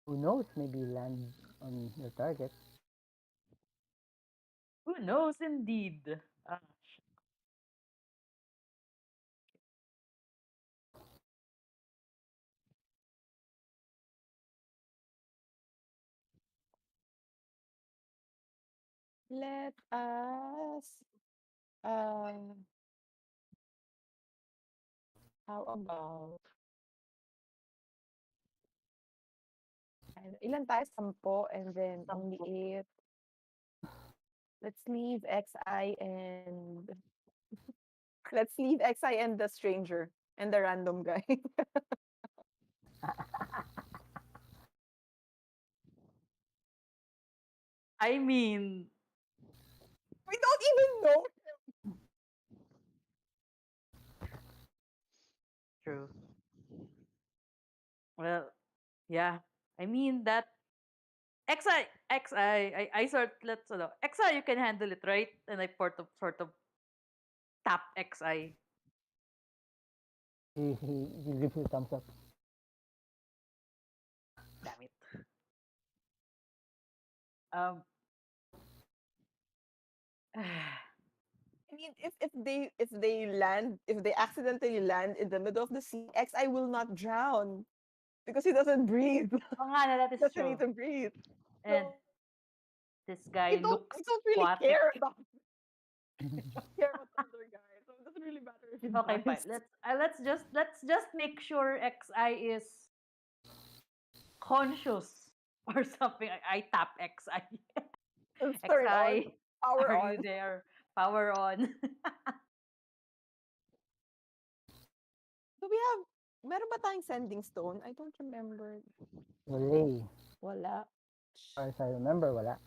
Who knows? Maybe land on your target. Who knows indeed? Ah, Let us uh how about ilan tayo? 10 and then only sampu. 8. Let's leave XI and let's leave XI and the stranger and the random guy. I mean, We don't even know. true. Well, yeah. I mean that I let's XI, you can handle it, right? And I sort of tap XI. He gives you a thumbs up. Damn it. Um I mean, if they accidentally land in the middle of the sea, XI will not drown because he doesn't breathe. oh nga, no, that is Doesn't need true. to breathe. And So this guy we looks don't really aquatic. care about the other guy. So it doesn't really matter if he Okay, fine. dies. Let's just make sure XI is conscious or something. I tap XI. Let's turn on XI, power are on. you there? Power on. Do we have meron ba tayong sending stone? I don't remember. Wala. Wala. As I remember, wala.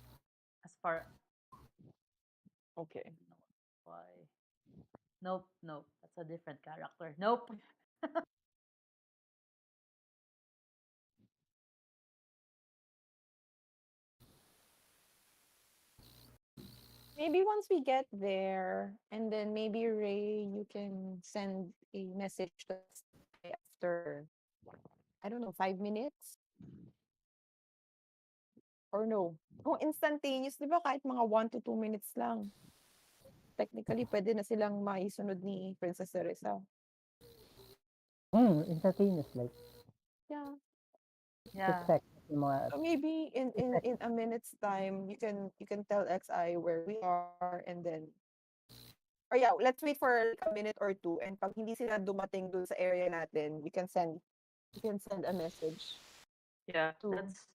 As far Okay. no, why? Nope, nope. That's a different character. Nope. Maybe once we get there, and then maybe Ray, you can send a message to XI after, I don't know, 5 minutes? Or no? Kung instantaneous, di ba kahit mga 1 to 2 minutes lang, technically, pwede na silang maisunod ni Princess Teresa. Instantaneous, like Yeah. 6 Yeah. seconds. Yung mga So maybe 6 seconds. in a minute's time, you can tell XI where we are, and then, or yeah, let's wait for like a minute or two, and pag hindi sila dumating dun sa area natin, we can send a message Yeah. to, Let's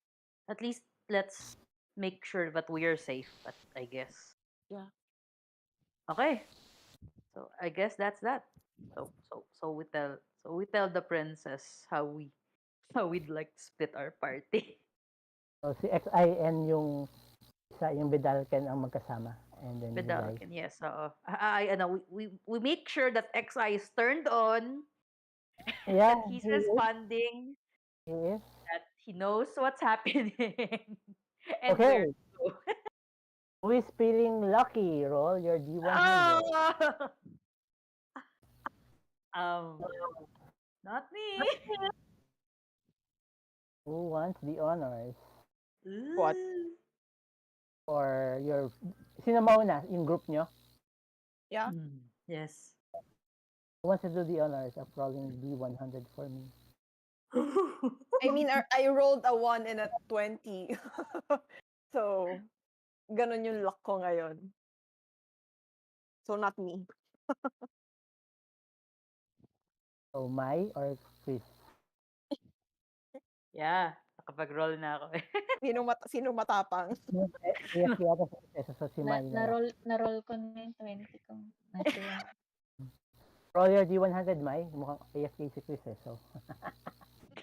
at least let's make sure that we are safe, but I guess. yeah. Okay. So I guess that's that. So we tell the princess how we'd like to split our party. So, si XIN yung yung Bidalken ang magkasama. And then you guys. Vidalkin, yes. Ano, we make sure that XI is turned on, Yeah, that he's he is. responding, He is. that he knows what's happening, and where Okay. to go. Who is feeling lucky? Roll your D100. Oh! um, not me. Who wants the honors? What? Ooh. Or your... Sino mauna? Yung group nyo? Yeah. Yes. Who wants to do the honors of rolling D100 for me? I mean, I rolled a 1 and a 20. So, ganun yung luck ko ngayon. So, not me. So, Mai or Chris? Yeah, nakapag-roll na ako eh. Sino matapang? Yes, yata sa isa. So, si Mai na lang. Na-roll ko na yung 20 kong natuwa. Roll your D100, Mai. Mukhang AFK si Chris eh. So,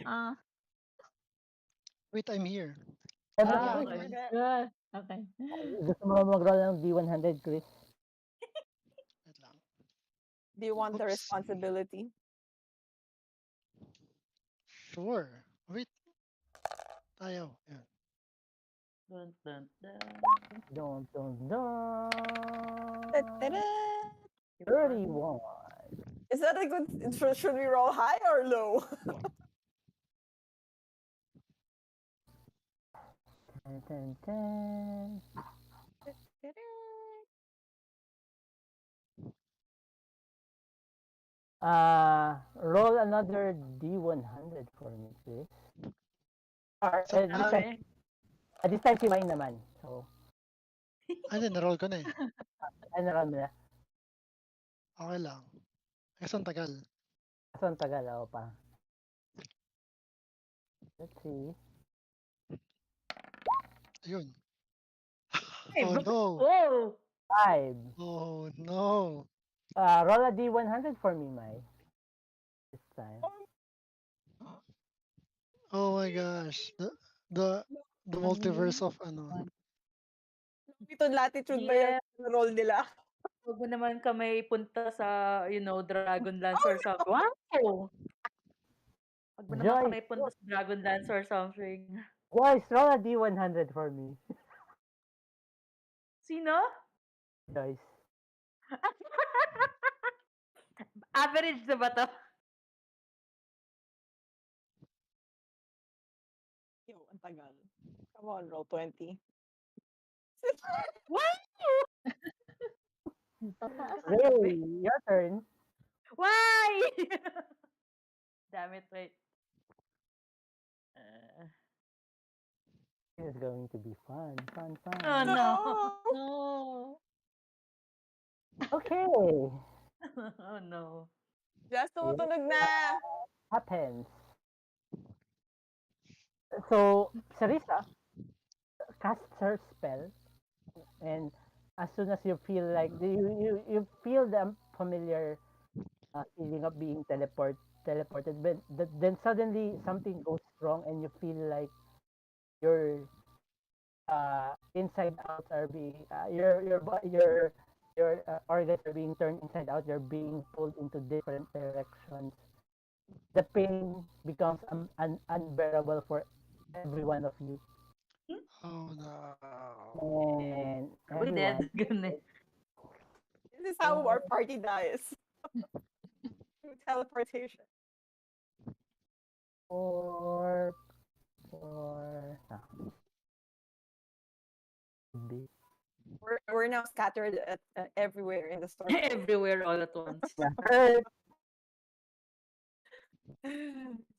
Ah, Wait, I'm here. Ah, Okay, okay. okay. good. Okay. gusto mo mag-roll ng D100, Chris? Wait lang. Do you want the Oops. responsibility? Sure. Wait. Ayaw. Yan. Dun, dun, dun. Don't. Ta-da! 31. Is that a good... Should we roll high or low? Ten. Roll another D100 for me, Chris. Or, So, Okay. this time si Mai naman. So, Ano, na-roll ko na eh. ano roll mo na? Okay lang. Kasi ang tagal. Kaso ang tagal, ako pa. Let's see. Ayun. Hey, Oh no. Whoa! 5. Oh no. Roll a D100 for me, Mai. This time. Oh my gosh. The multiverse of ano. Ito latitude ba Yeah. yung roll nila? Huwag mo naman kami punta sa, Dragonlance or something. Wow! Huwag mo naman Joyce, kami punta sa Dragonlance or something. Joyce, roll a D100 for me. Sino? Joyce. Average na ba to? Yo, ang tagal. Come on, roll 20. What? Tataas. Ray, your turn. Why? Damn it, wait. This is going to be fun. Oh no. No. Okay. Oh no. Just tumutunog na. Happens. So, Sarisa casts her spell, and as soon as you feel like you feel the familiar feeling of being teleported, but then suddenly something goes wrong, and you feel like your inside out are being your organs are being turned inside out. You're being pulled into different directions. The pain becomes unbearable for every one of you, Oh no. and Are we everyone. dead? Ganun eh. This is how our party dies. Through teleportation. For B. We're now scattered everywhere in the store. Everywhere all at once. Hurt.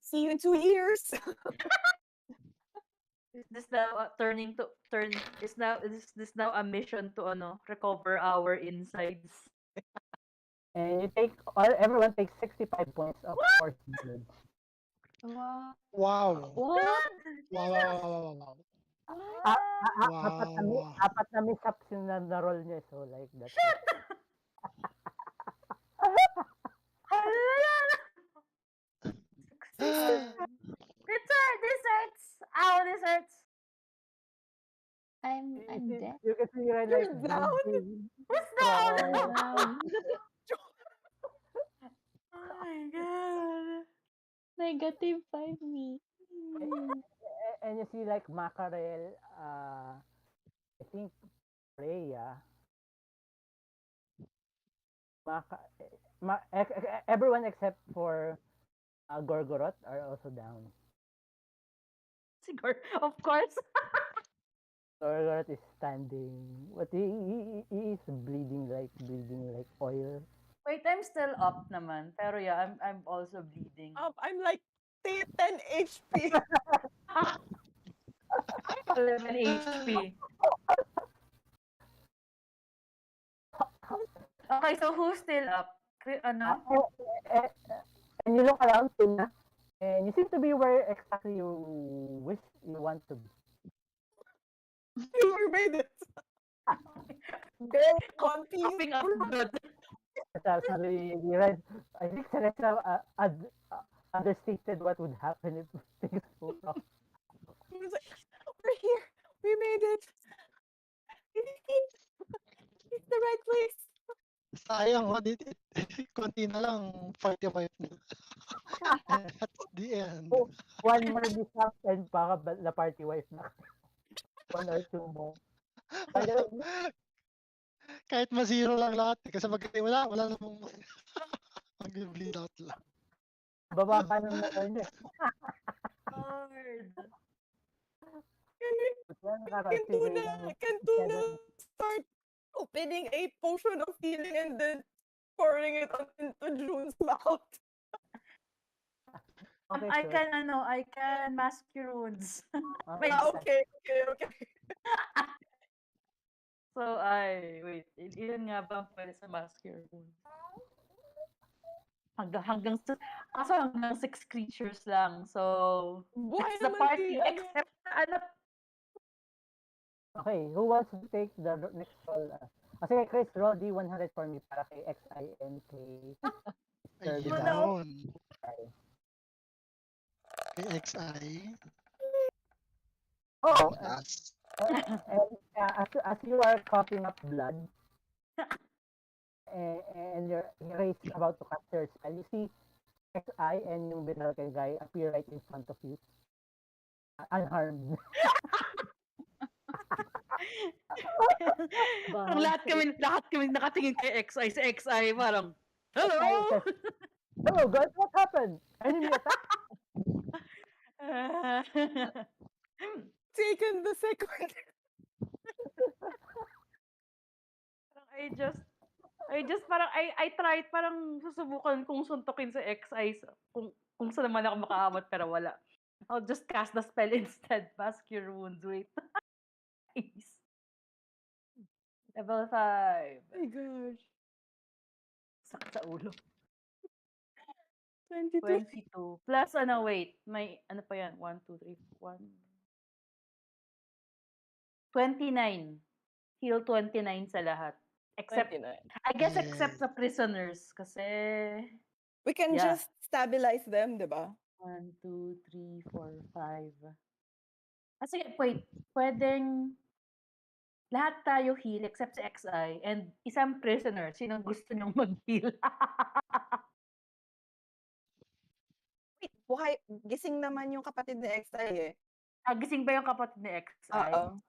See you in 2 years. Is this now is this now a mission to recover our insides? And you take everyone takes 65 points of force damage. Wow. Wow. What? Wow. Apat na Wow. mishaps yung na-roll niya. So, like, that's it. This hurts! Ow, this hurts! I'm dead. You can see her like You're down? breathing Who's I'm down? strong. down. Oh my god. -5 me. And you see like Mackerel, I think Freya, Maca, everyone except for Gorgoroth are also down. Siguro, of course. Gorgoroth is standing, but he is bleeding like oil. Wait, I'm still up naman. Pero yeah, I'm also bleeding. I'm like 10 HP. 11 HP. Okay, so who's still up? Ano? Uh, and you look around, Tina, and you seem to be where exactly you wish you want to be. You made it. Very comfy. Coughing up blood. Sorry, you read. I think Celesta understated what would happen if things go wrong. He was like, we're here. We made it. It's the right place. Sayang, konti na lang, 45 na. That's the end. Oh, one more mishap and baka na party wife na. One or two more. By the way, Kahit ma-zero lang lahat. Kasi wala namang mag-bleed out lang. bababa ng ano niya. Lord. Can Tuna start opening a potion of healing and then pouring it into June's mouth? Okay, I sure. can mask your wounds. Okay, Okay. So, wait, ilan nga ba ang pwede sa mask your wounds? Kaso hanggang 6 creatures lang. So, Buhay that's the naman party. si, ano, Except, Okay, who wants to take the next roll? Sige, Chris, roll D100 for me para kay XI and kay Sir Ayun. Vidal. Kay XI. Oh, Last. and as you are coughing up blood, and your Ray is about to cast your spell, you see XI and yung Vidal kay guy appear right in front of you, unharmed. ang lahat kami nakatingin kay XI. Si XI parang, hello! Hello guys, what happened? Enemy attack? taken the second. I tried parang susubukan kong suntukin sa XI kung saan naman ako makaabot pero wala. I'll just cast the spell instead. Mask your wounds. Wait. Nice. Level 5. Oh my gosh. Sakit sa ulo. 22. 22. Plus, wait. May, ano pa yan? 1, 2, 3, 1. 29. Heal 29 sa lahat. Except, 29. I guess except sa prisoners. Kasi, We can Yeah. just stabilize them, diba? 1, 2, 3, 4, 5. Sige, wait. Pwedeng, lahat tayo heal except si XI and isang prisoner. Sinong gusto niyong mag-heal? Wait, buhay. Gising naman yung kapatid ni XI eh. Gising ba yung kapatid ni XI? Oo.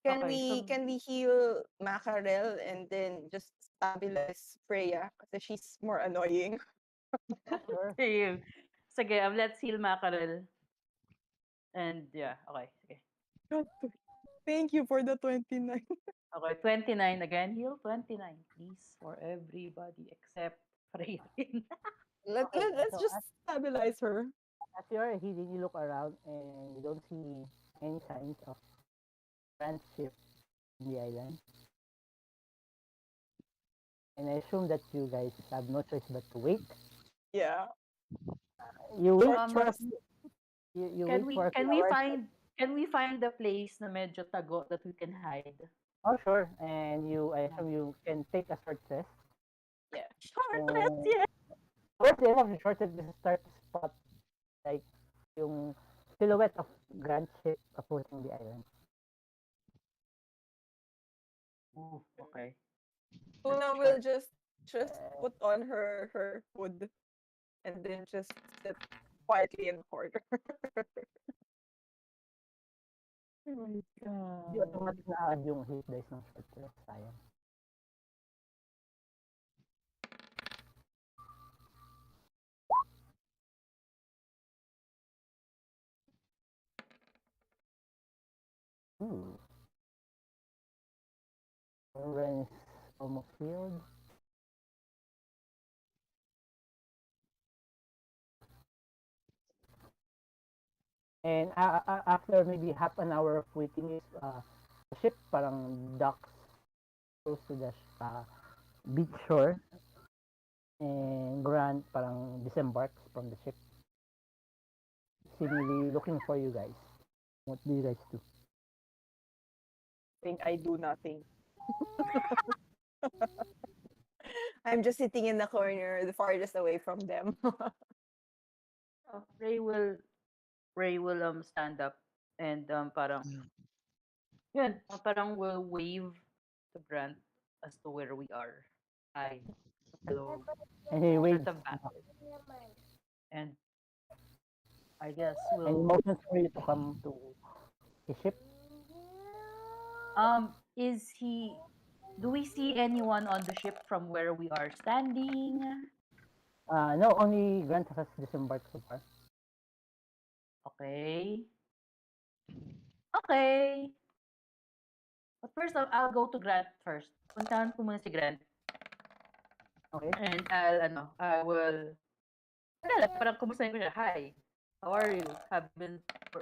Can Okay, we heal Mackerel and then just stabilize Freya kasi she's more annoying? Sure. Sige, let's heal Mackerel. And yeah, okay, sige. Thank you for the 29. Okay, 29 again. Heal 29, please, for everybody except Freya. Let's so just stabilize her. As you're healing, you look around and you don't see any signs of friendship in the island. And I assume that you guys have no choice but to wait. Yeah. You wait Um, for you Can wait we for a can few we hours. find the place na medyo tago that we can hide? Oh sure, and I assume you can take a short rest. Yeah. Shortcuts, Yung yeah. towards the end of the shortcut, you start to spot like yung silhouette of Grant's ship approaching the island. Ooh, okay. Tuna Let's will try. just put on her hood and then just sit quietly in the corner. Oh my Di god. automatic na-add yung hit dice ng shortcut. Sayang. Ooh. Orange almost healed. And after maybe half an hour of waiting, the ship parang docks close to the beach shore. And Grant parang disembarks from the ship, seemingly looking for you guys. What do you guys do? Think I do nothing. I'm just sitting in the corner, the farthest away from them. Oh, Ray will stand up and parang Yeah. yun, parang will wave to Grant as to where we are. Hi. Hello. And he waves Sort of back, back. And I guess and he we'll motions for you to come to his ship. is he do we see anyone on the ship from where we are standing? No, only Grant has disembarked so far. Okay. Okay. But first, I'll go to Grant first. Puntahan ko muna si Grant. Okay. And I will, parang kumustahin ko siya. Hi, how are you?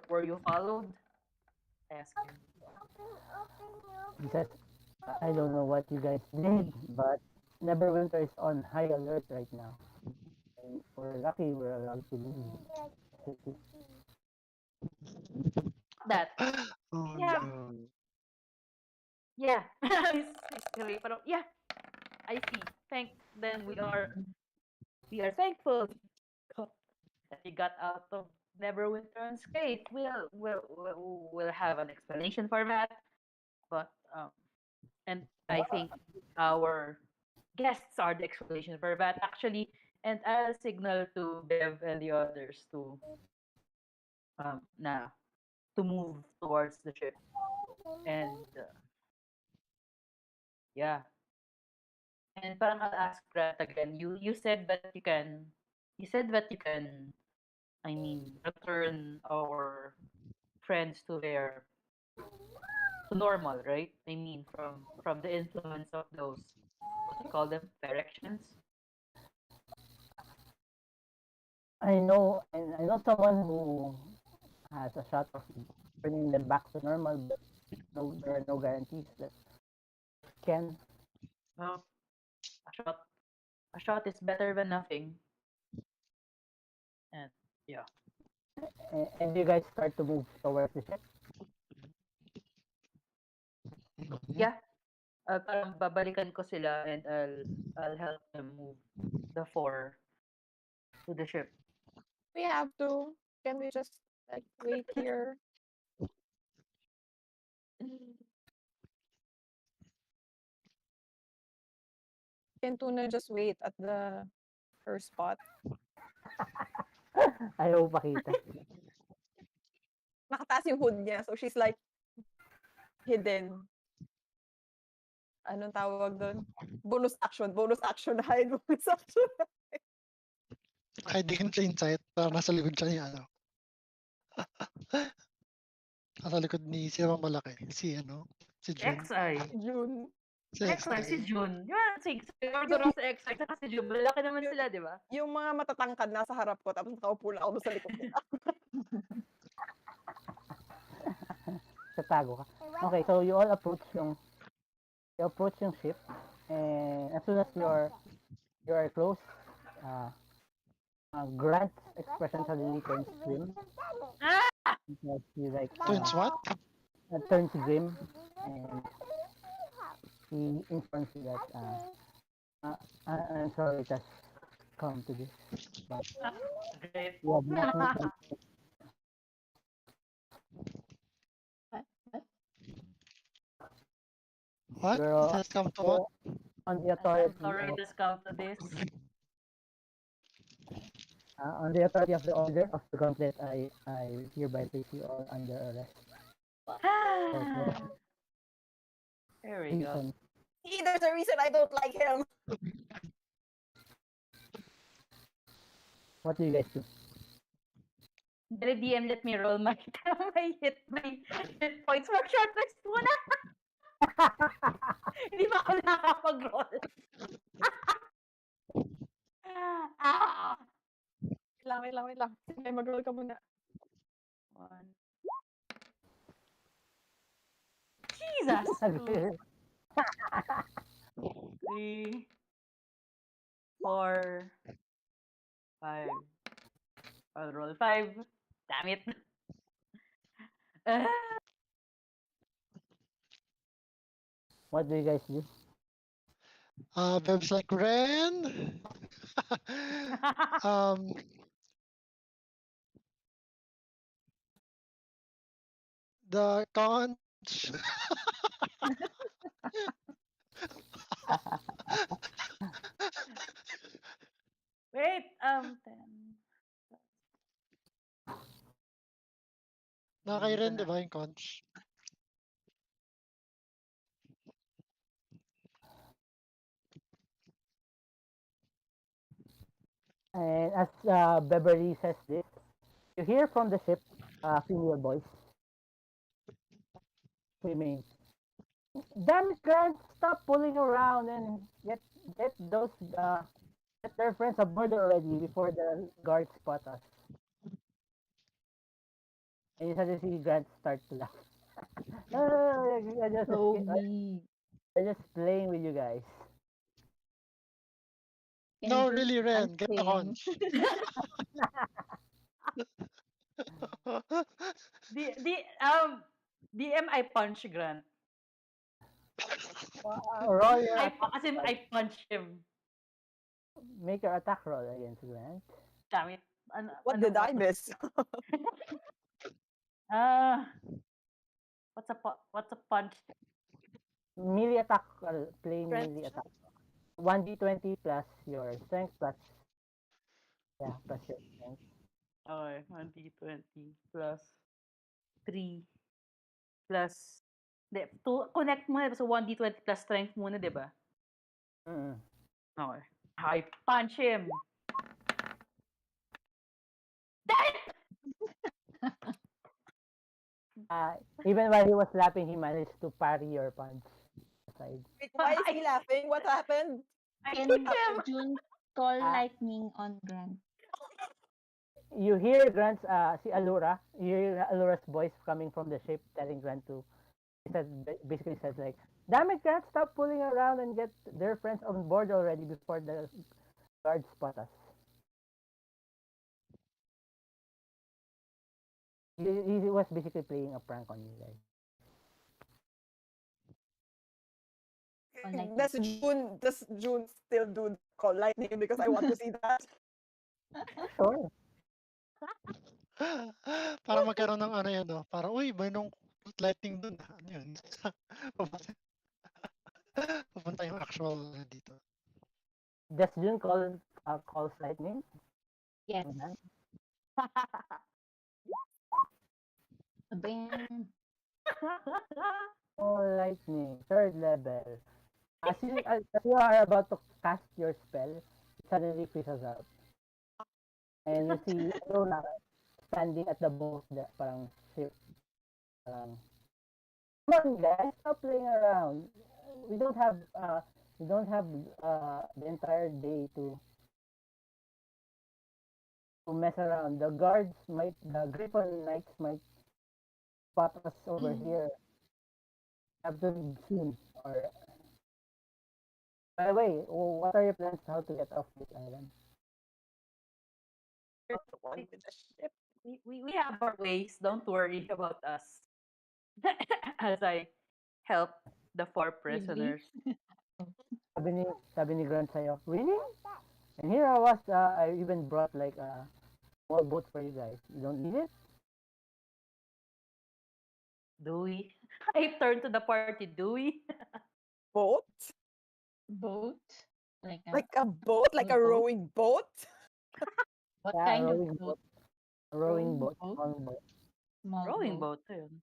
Were you followed? Ask him. He says, I don't know what you guys did, but Neverwinter is on high alert right now. And we're lucky we're allowed to leave the city. That, Oh yeah, no. yeah. Parang, yeah, I see. Then we are thankful that we got out of Neverwinter unscathed. We'll have an explanation for that. But and I think our guests are the explanation for that actually. And I'll signal to Bev and the others na to move towards the ship. And yeah, and parang I'll ask Grant again. You said that you can, I mean, return our friends to normal, right? I mean, from the influence of those, what do you call them, directions. I know someone who has a shot of bringing them back to normal, but no, there are no guarantees that can. Well, a shot a shot is better than nothing. And yeah, And you guys start to move towards the ship. Mhm. yeah. Parang babalikan ko sila and I'll help them move the four to the ship. We have to. Can we just like wait here? Can Tuna just wait at the her spot? Ayaw pakita. Nakataas yung hood niya, so she's like hidden. Anong tawag doon? Bonus action hide, bonus action. Kahit di ka na siya insight, parang nasa likod siya niya, ano. Nasa likod ni sino bang malaki? Si Jun. XI. June. Si XI, si XI. Jun. Di ba? Si order ako sa XI, saka si Jun. Malalaki naman Yun. sila, di ba? Yung mga matatangkad nasa harap ko, tapos nakaupo lang ako doon sa likod nila. Tatago ka. Okay, so you all approach yung ship, and as soon as you are close, uh, Grant's expression suddenly turns grim. Ah! Because he like Twins what? turns grim, and he informs you that I'm sorry it has come to this, but Ah, great. we have nothing. What? What? What? It We're has come to what? we're on the I'm authority sorry it of has come to this. the order of the gauntlet. I hereby place you all under arrest for Ah, there we go. reason. See, there's a reason I don't like him. What do you guys do? Dali DM, let me roll my my hit points for short rest muna. Hindi pa ako nakakapag-roll. Ah! Wait lang. Sige, mag-roll ka muna. 1. Jesus! 2, 3, 4, 5. I'll roll 5. Damn it. Ah! What do you guys do? Beb's like Ren. um, the conch. Wait, 10. Na kay Nandito Ren, di na. ba yung conch? And as Beverly says this, you hear from the ship a female voice screaming, "Damn it, Grant! Stop pulling around and get those get their friends aboard already before the guards spot us." And you suddenly see Grant start to laugh. No, So mean. I'm just playing with you guys. Can No, just really, Ren. punch Get the him. conch. The DM, I punch Grant. Roll your As in, I punch him. make your attack roll against Grant. Damn it. What did I miss? Ah, what's a punch? Melee attack, plain Strength melee check? attack. 1d20 plus your strength plus your strength. Okay, 1d20 plus 3 plus... Hindi, to connect mo na. So, 1d20 plus strength muna, di ba? Mm. Okay. I punch him. Damn it! Even while he was laughing, he managed to parry your punch aside. Wait, why is he laughing? What happened? I Can hit him! June call Ah. lightning on Grant? You hear Grant's si Allura, you hear Allura's voice coming from the ship telling Grant to basically says like, "Damn it, Grant, stop fooling around and get their friends on board already before the guards spot us." He was basically playing a prank on you guys. On lightning. Does June still do the call lightning because I want to see that? Sure. Para magkaroon ng ano yan, no? Para, uy, may nung lightning dun. Ano yun? Pupunta- Pupunta yung actual dito. Does June calls lightning? Yes. Mhm. Ayan. Oh, lightning, third level. As you are about to cast your spell, it suddenly freezes up. And you see Luna standing at the bow of the parang ship. Parang, come on guys, stop playing around. We don't have the entire day to mess around. The Griffon Knights might spot us over here. Have to leave soon. Or by the way, what are your plans how to get off this island? You're the one with the ship. We have our ways. Don't worry about us. As I help the 4 Really? prisoners. sabi ni Grant sa'yo, really? And here I was, I even brought like a small boat for you guys. You don't need it? Dewey. I turned to the party, Dewey. Boat? Boat? Like Like a boat? Like small a boat? rowing boat? What Yeah, kind of boat? a rowing Rowing boat, boat? small boat. Small Rowing boat. boat, ayun.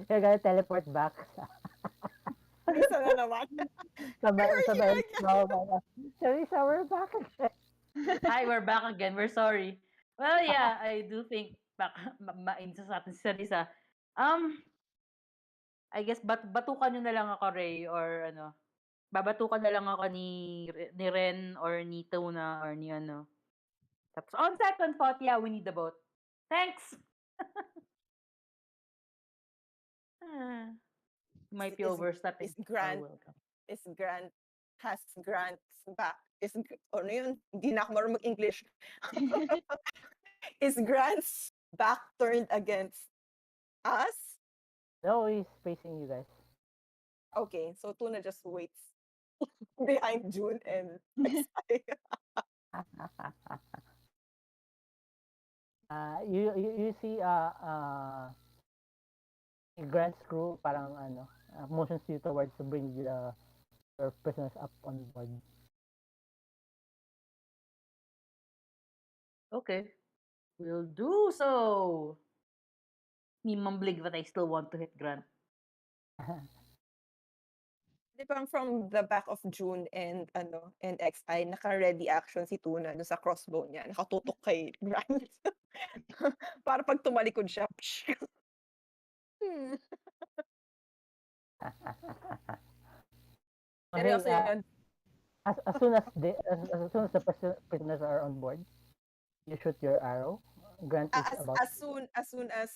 You're gonna teleport back. Lisa na naman. sabay, We're sabay, here again. no, Teresa, we're back again. Hi, we're back again. We're sorry. Well, yeah, I do think back mainsa sa atin si Sarisa. Um, I guess batukan nyo na lang ako, Ray, or ano, babatukan na lang ako ni Ren or ni Tuna or ni ano. Tapos on second thought, yeah, we need the boat. Thanks. Ah, might be Is overstepping our Grant welcome. is Grant has Grant's back ano yun? Hindi na ako marunong mag-English. Is Grant's back turned against us? No, he's facing you guys. Okay, so Tuna just waits behind June and Xi. You see Grant's crew parang ano motions you towards to bring your prisoners up on board. Okay. We'll do so. Me mumbling that I still want to hit Grant. Di parang from the back of June and and Xi, naka-ready action si Tuna dun sa crossbow niya. Nakatutok kay Grant. Para pag tumalikod siya, psh! Hmm. Okay, Seryoso yun. as soon as soon as the prisoners are on board, you shoot your arrow. Grant is about As soon as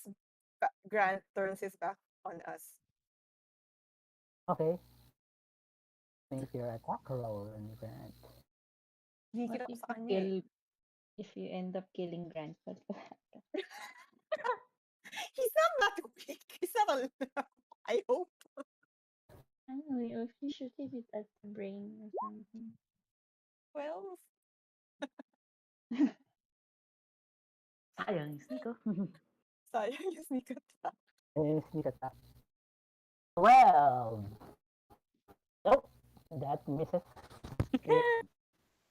Grant turns his back on us. okay. Make your attack roll, Grant. What Gigil ako if sa you kanya eh. if you end up killing Grant? What will happen? He's not that weak. He's not a I hope. I don't know, if you shoot it at the brain or something. Well, Sayang yung sneak, oh. sayang yung sneak attack. Sneak attack. 12. Nope, that misses.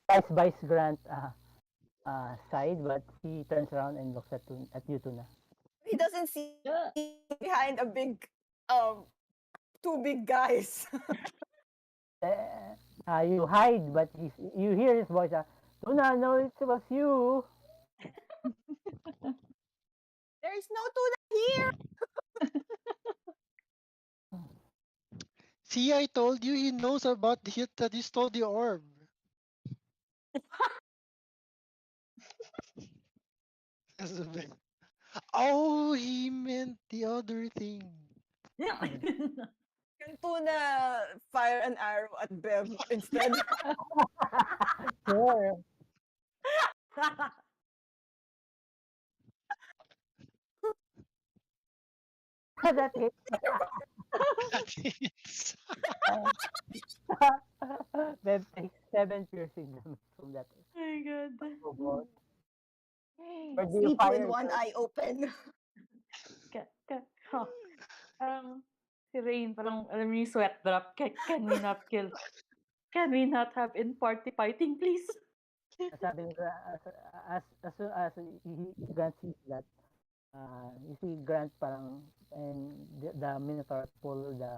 Twice bites Grant side, but he turns around and looks at you, Tuna. He doesn't see Yeah. behind a big, two big guys. You hide, but you hear his voice. Tuna, no, it was you. There is no Tuna here. See, I told you he knows about the hit that he stole the orb. That's the best. Oh, he meant the other thing. Can Tuna fire an arrow at Bev instead? Sure. That hit. It's- That takes 7 piercing damage from that. Oh my god. Robot. Where do you Sleep fire with one your- eye open. Oh, parang si Rain, parang alam niyo yung sweat drop. Can we not kill? Can we not have in party fighting, please? Sabi ni as soon as Grant sees that, you see Grant parang and the Minotaur pull the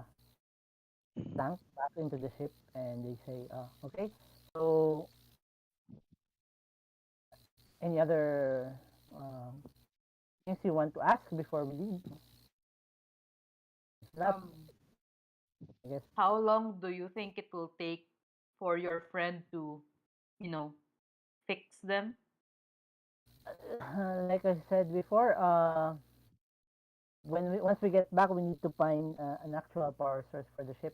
tank back into the ship and they say, okay, so any other things you want to ask before we leave? Not, I guess. How long do you think it will take for your friend to, fix them? Like I said before, once we get back, we need to find an actual power source for the ship.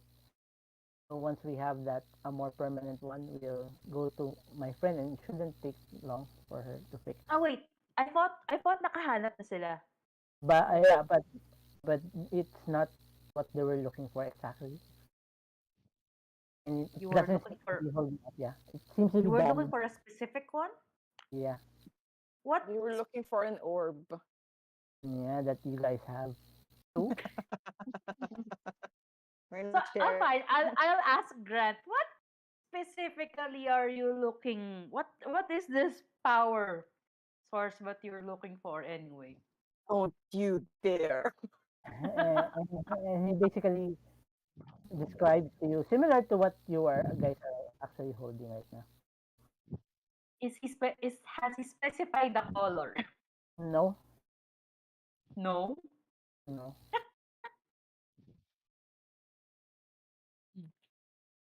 So once we have that, a more permanent one, we'll go to my friend, and it shouldn't take long for her to fix. Ah, wait. I thought nakahanap na sila. But yeah, but it's not what they were looking for exactly. And it You were doesn't looking seem to for be holding up. Yeah, it seems to you be were looking damaged. for a specific one? Yeah, What? We were looking for an orb. yeah, that you guys have too. We're So not fine. sharing. I'll ask Grant. What specifically are you looking? What is this power source? What you're looking for anyway? Don't you dare. And he basically describes to you similar to what you are guys are actually holding right now. Has he specified the color? No, No. no.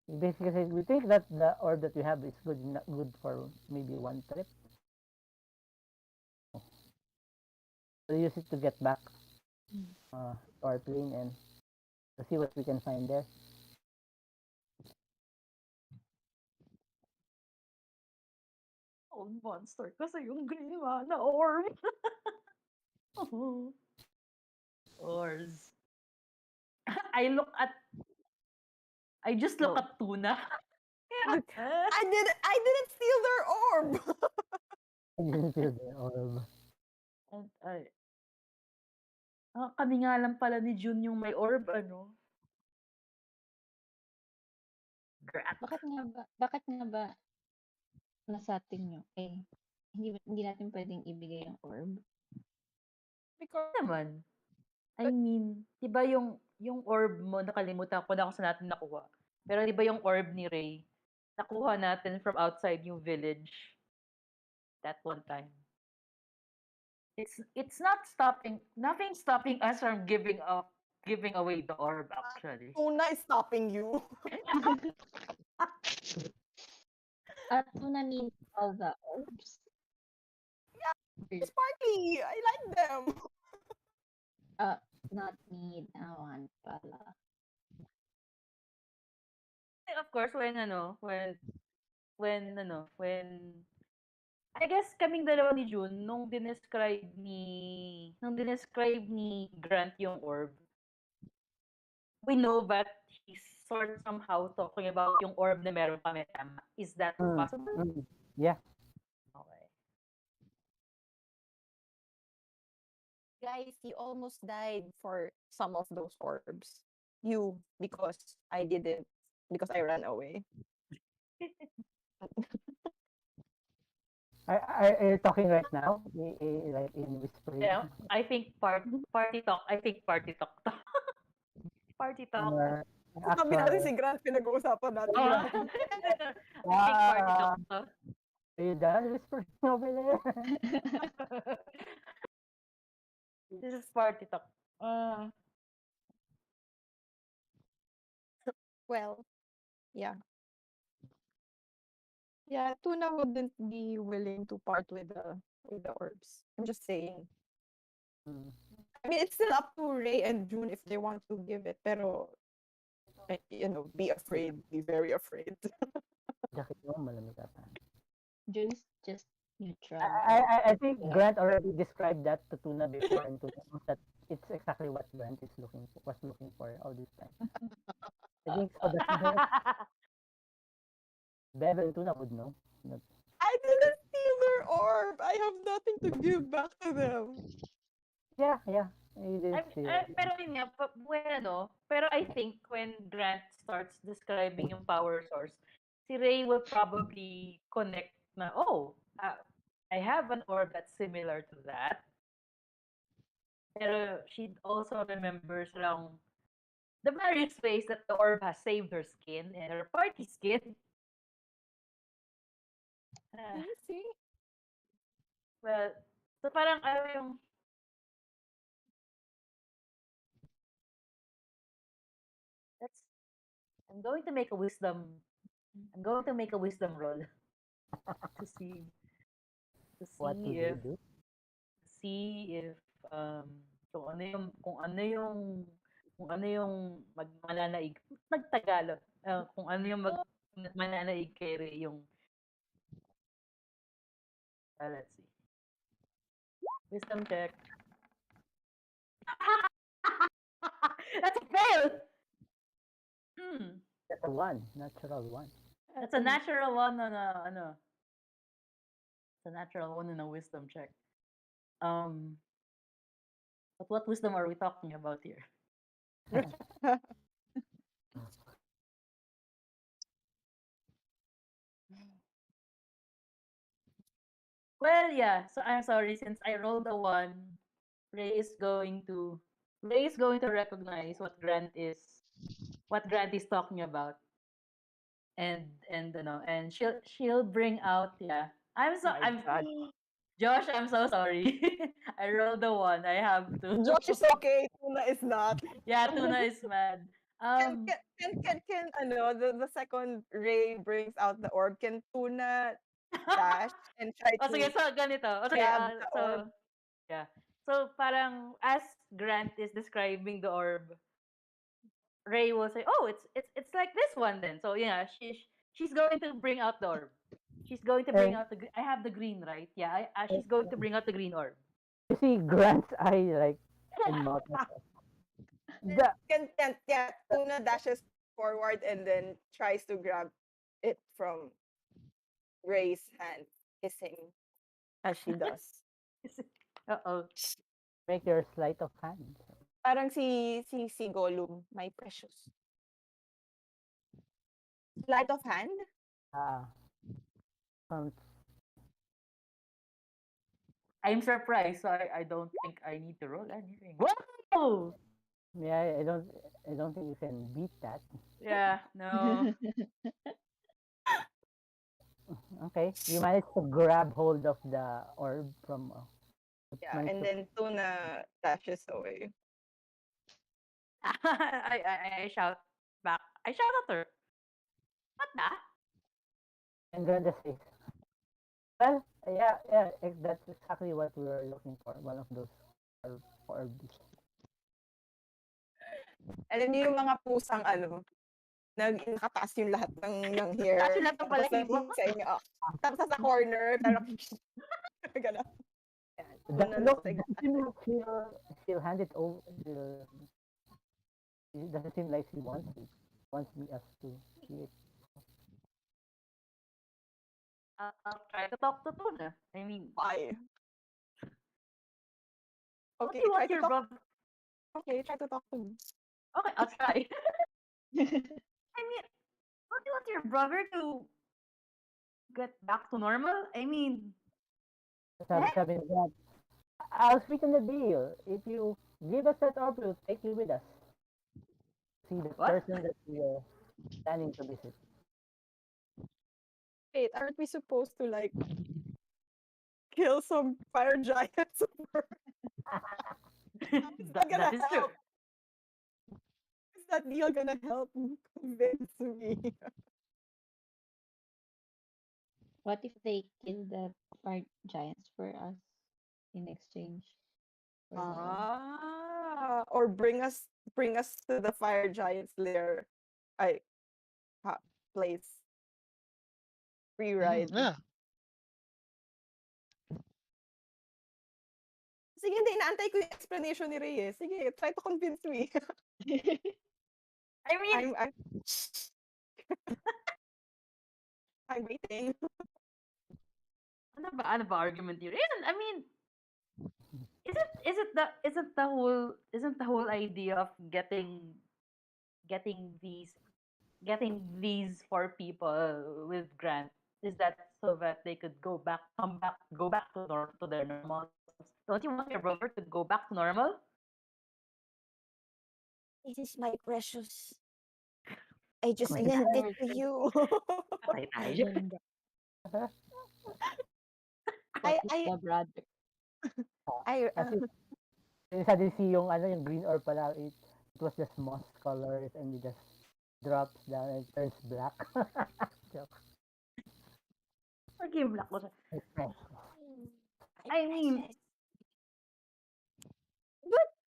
He basically says we think that the orb that we have is good for maybe one trip. We'll use it to get back to our plane and to see what we can find there. Old monster kasi yung ginawa na orb. Ors. I look at I just look No. at tuna. I didn't steal their orb. I didn't feel the orb. And kami nga lang pala ni Jun yung may orb, ano? Grat. Bakit nga ba nasa atin nyo? Hindi natin pwedeng ibigay yung orb. Because Naman. I mean, 'di ba yung orb mo nakalimutan ko na kung saan natin nakuha. Pero 'di ba yung orb ni Ray, nakuha natin from outside yung village that one time. It's not stopping nothing stopping us from giving away the orb actually. Tuna is stopping you. Tuna needs all the orbs. Sparkly. I like them. Not need. I want pala. Of course when I guess kaming dalawa ni June nung dinescribe ni Grant yung orb, we know that he's sort of somehow talking about yung orb na meron kami, tama? Is that possible? Yeah. Okay. Guys, you almost died for some of those orbs. You, because I didn't. Because I ran away. Are you talking right now? Like in whispering? Yeah, I think party talk. I think party talk to. Party talk. Or Sabi natin actual? si Grant, pinag-uusapan natin. Oh. I think party talk to. Are you done whispering over there? This is party talk. Well, yeah. Yeah, Tuna wouldn't be willing to part with the orbs. I'm just saying. Hmm. I mean, it's still up to Ray and June if they want to give it. Pero, be afraid. Be very afraid. Jacket mo, malamig ata. June's just neutral. I think Grant already described that to Tuna before, and Tuna knows that it's exactly what Grant was looking for all this time. I think so. Bev and Tuna would know. I didn't steal their orb. I have nothing to give back to them. Yeah. You didn't see it. Pero yun nga, pero I think when Grant starts describing yung power source, si Ray will probably connect na, I have an orb that's similar to that. Pero she also remembers lang the various ways that the orb has saved her skin and her party skin. See? Well, so parang yung that's I'm going to make a wisdom roll to see What would if you do? see if kung ano yung mananaig nagtagalog kung ano yung mananaig kay Ray yung let's see wisdom check. That's a fail. That's a 1, natural 1. That's a natural one on a ano. It's a natural one in a wisdom check. Um, but what wisdom are we talking about here? Well, yeah. So I'm sorry since I rolled a 1. Ray is going to Ray is going to recognize what Grant is talking about, and and she'll bring out, yeah. My I'm God. Josh. I'm so sorry. I rolled a 1. I have to. Josh is okay. Tuna is not. Yeah, Tuna is mad. Ano, the second Ray brings out the orb, can Tuna dash and try O sige, to so ganito. O sige, grab the so orb? yeah. So parang as Grant is describing the orb, Ray will say, "Oh, it's like this one then." So yeah, she's going to bring out the orb. She's going to bring And out I have the green, right? Yeah, she's going to bring out the green orb. you see Grant's eye like in mouth. The, Yeah, Tuna dashes forward and then tries to grab it from Ray's hand, hissing as she does. Uh-oh. make your sleight of hand. Parang si Gollum, my precious. Sleight of hand? Ah, sounds I'm surprised, so I don't think I need to roll anything. Whoa! yeah. I don't think you can beat that. Yeah, no. Okay, you managed to grab hold of the orb from. Yeah, Managed and to, then Tuna dashes away. I shout back. I shout at her. What the? and Grant just says, "Well, yeah. That's exactly what we were looking for. One of those orbs." Alam niyo yung mga pusang ano, nakataas yung lahat ng Taas hair, yung lahat ng tapos balahibo. nandun sa inyo, tapos sa corner, parang gano'n. Tuna looks like Doesn't seem like she'll hand it over. It doesn't seem like she wants it. Wants me us to see it. I'll try to talk to Tuna. I mean, why? what Okay, do you try want to your talk. brother? Okay, try to talk to me. Okay, I'll try. I mean, what do you want your brother to get back to normal? I mean, Sabi ni Grant, I'll sweeten the deal. If you give us that orb, we'll take you with us. See the what? person that we are planning to visit. Wait, aren't we supposed to like kill some fire giants? Is that gonna That is true. help? Is that deal gonna help convince me? What if they kill the fire giants for us in exchange for the orb? Or bring us to the fire giant's lair. I place. Free ride. Yeah. Sige, hindi. Inaantay ko yung explanation ni Rey eh. Sige, try to convince me. I mean, I'm I'm waiting. ano ba argument here? I mean, isn't the whole idea of getting these four people with Grant is that so that they could go back to their normal selves. Don't you want your brother to go back to normal? This is my precious. I just My lent it God. to you. Patay tayo. Ganda. I- What is the brother? Kasi suddenly see yung yung green orb pala, it was just moss colors and it just drops down and turns black. Joke. Naging black ko siya. It's fresh. I mean,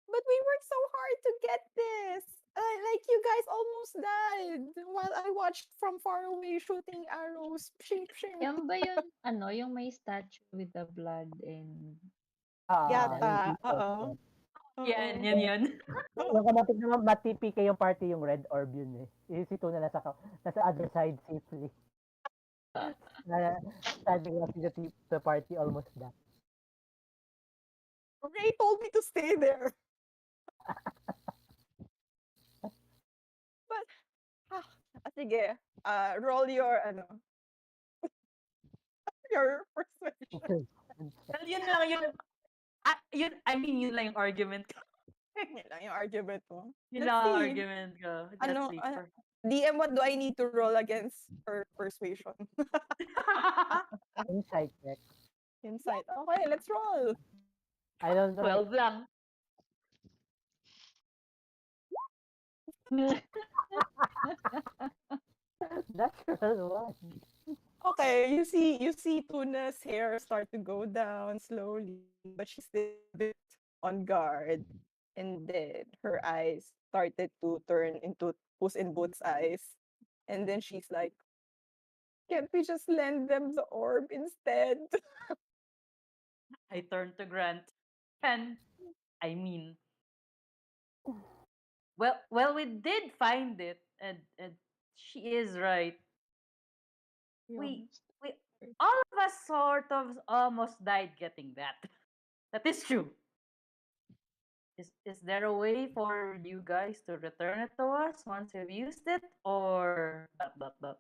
but we worked so hard to get this. Like you guys almost died while I watched from far away shooting arrows. Pshing, pshing. Yan ba yun, yung may statue with the blood and Ah, Yata. yung Oo. Yan, yan, yan. Yung kamatik naman, mati-PK yung party yung red orb yun eh. Yung si Tuna nasa other side safely. Na, standing up the party almost done. Ray told me to stay there. But, sige. Roll your, your persuasion. Well, yun lang, I mean, yun lang yung argument ko. Yan lang yung argument mo. Yun Let's lang ang see. argument ko. Ano, That's safer. DM, what do I need to roll against her persuasion? Insight check. Insight. Okay, let's roll. I don't know. 12 lang. Natural one. Okay, you see Tuna's hair start to go down slowly, but she's still a bit on guard. And then her eyes started to turn into Puss in Boots' eyes. And then she's like, can't we just lend them the orb instead? I turned to Grant. And, I mean, well, we did find it, and she is right. We, we, all of us sort of almost died getting that. That is true. Is there a way for you guys to return it to us once you've used it, or dot?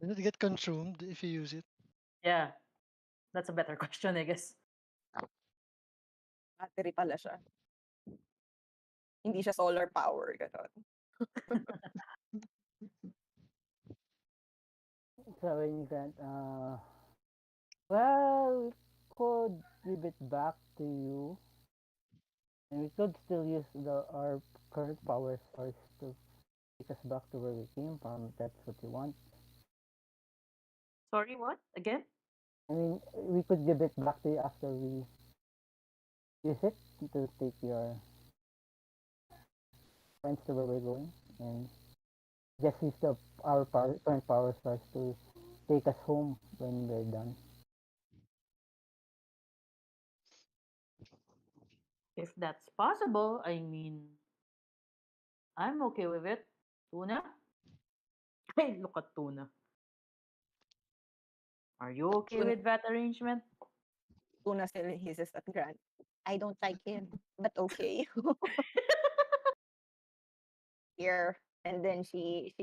Does it get consumed if you use it? Yeah, that's a better question, I guess. Battery pala siya. Hindi siya solar power, gano'n. Sabi ni Grant, well, we could give it back to you. And we could still use our current power source to take us back to where we came from, if that's what you want. Sorry, what? Again? I mean, we could give it back to you after we use it to take your friends to where we're going. And just use our current power source to take us home when we're done. If that's possible, I mean, I'm okay with it. Tuna? Hey, look at Tuna. Are you okay Tuna- with that arrangement? Tuna still hisses at Grant. I don't like him, but okay. Here. And then she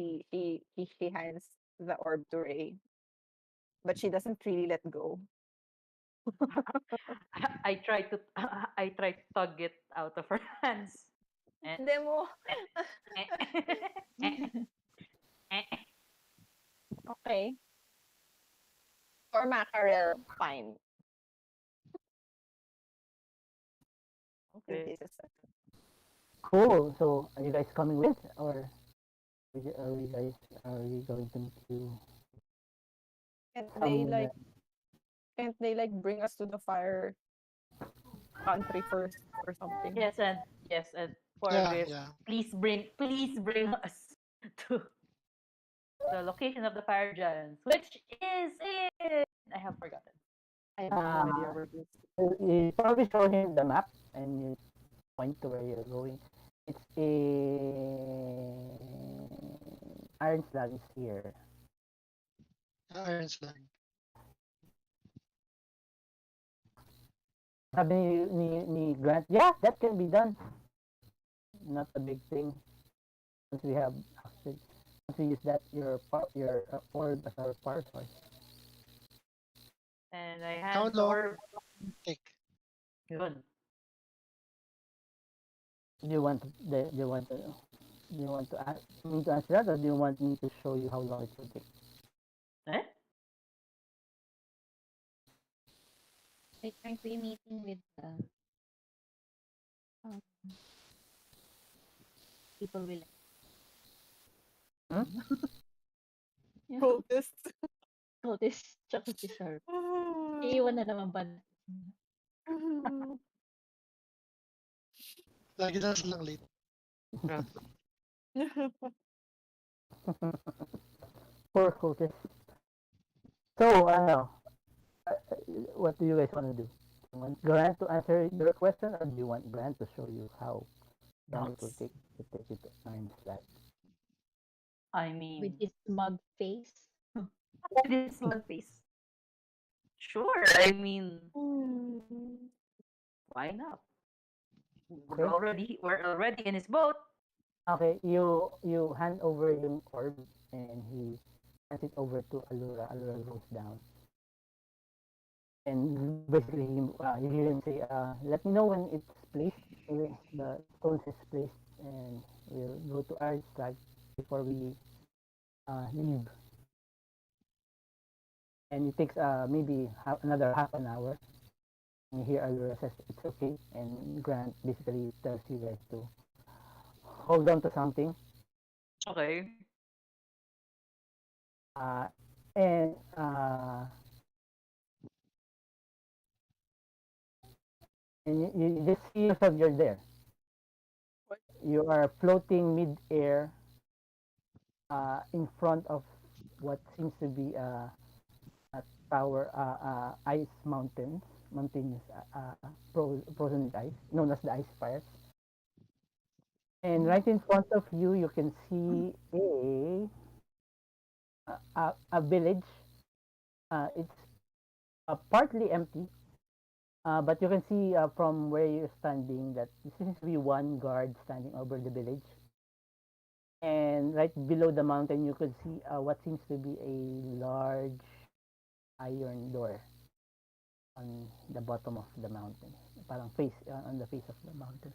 hands the orb to Ray. But she doesn't really let go. I try to I try to tug it out of her hands. Eh, Demo. eh, eh, eh. Okay. For mackerel, fine. Okay. Cool. So, are you guys coming with, or are we going to meet you? Can't Some, they like can't they like bring us to the fire country first or something? Yes, and for Yeah, this, yeah. please bring us to the location of the fire giants, which is in I have forgotten. I have no idea where it is. you probably show him the map and you point to where you're going. It's Iron Slug is here. Iron Slug. Sabi ni Grant, yeah, that can be done. Not a big thing. Once we have once we use that your orb as our power source. And I How hand the long orb. take? Yun. Do you want to ask me to answer that, or do you want me to show you how long it will take? Eh? Like, aren't we meeting with the um, people we like? Yeah. Protest. Notice, tsaka si Sharp. Iiwan na naman ba natin? Lagi na silang late. Poor cultist. So, what do you guys want to do? you want Grant to answer your question, or do you want Grant to show you how long it will Nuts. take to take it to earn that? I With mean, his smug face. with his slug face. Sure. I mean, why not? Okay. We're already in his boat. Okay. You hand over yung orb, and he hands it over to Allura. Allura goes down, and basically you hear him say, "Let me know when it's placed. The stones is placed, and we'll go to our flag before we leave." And it takes maybe another half an hour. And you hear Allura says it's okay, and Grant basically tells you guys to hold on to something. Okay. Uh, and and you just see yourself, you're there. What? You are floating mid-air in front of what seems to be a tower, ice mountains, frozen with ice, known as the ice fires. And right in front of you, you can see a village. It's partly empty, but you can see from where you're standing that there seems to be one guard standing over the village. And right below the mountain, you could see what seems to be a large iron door on the bottom of the mountain, parang face on the face of the mountain.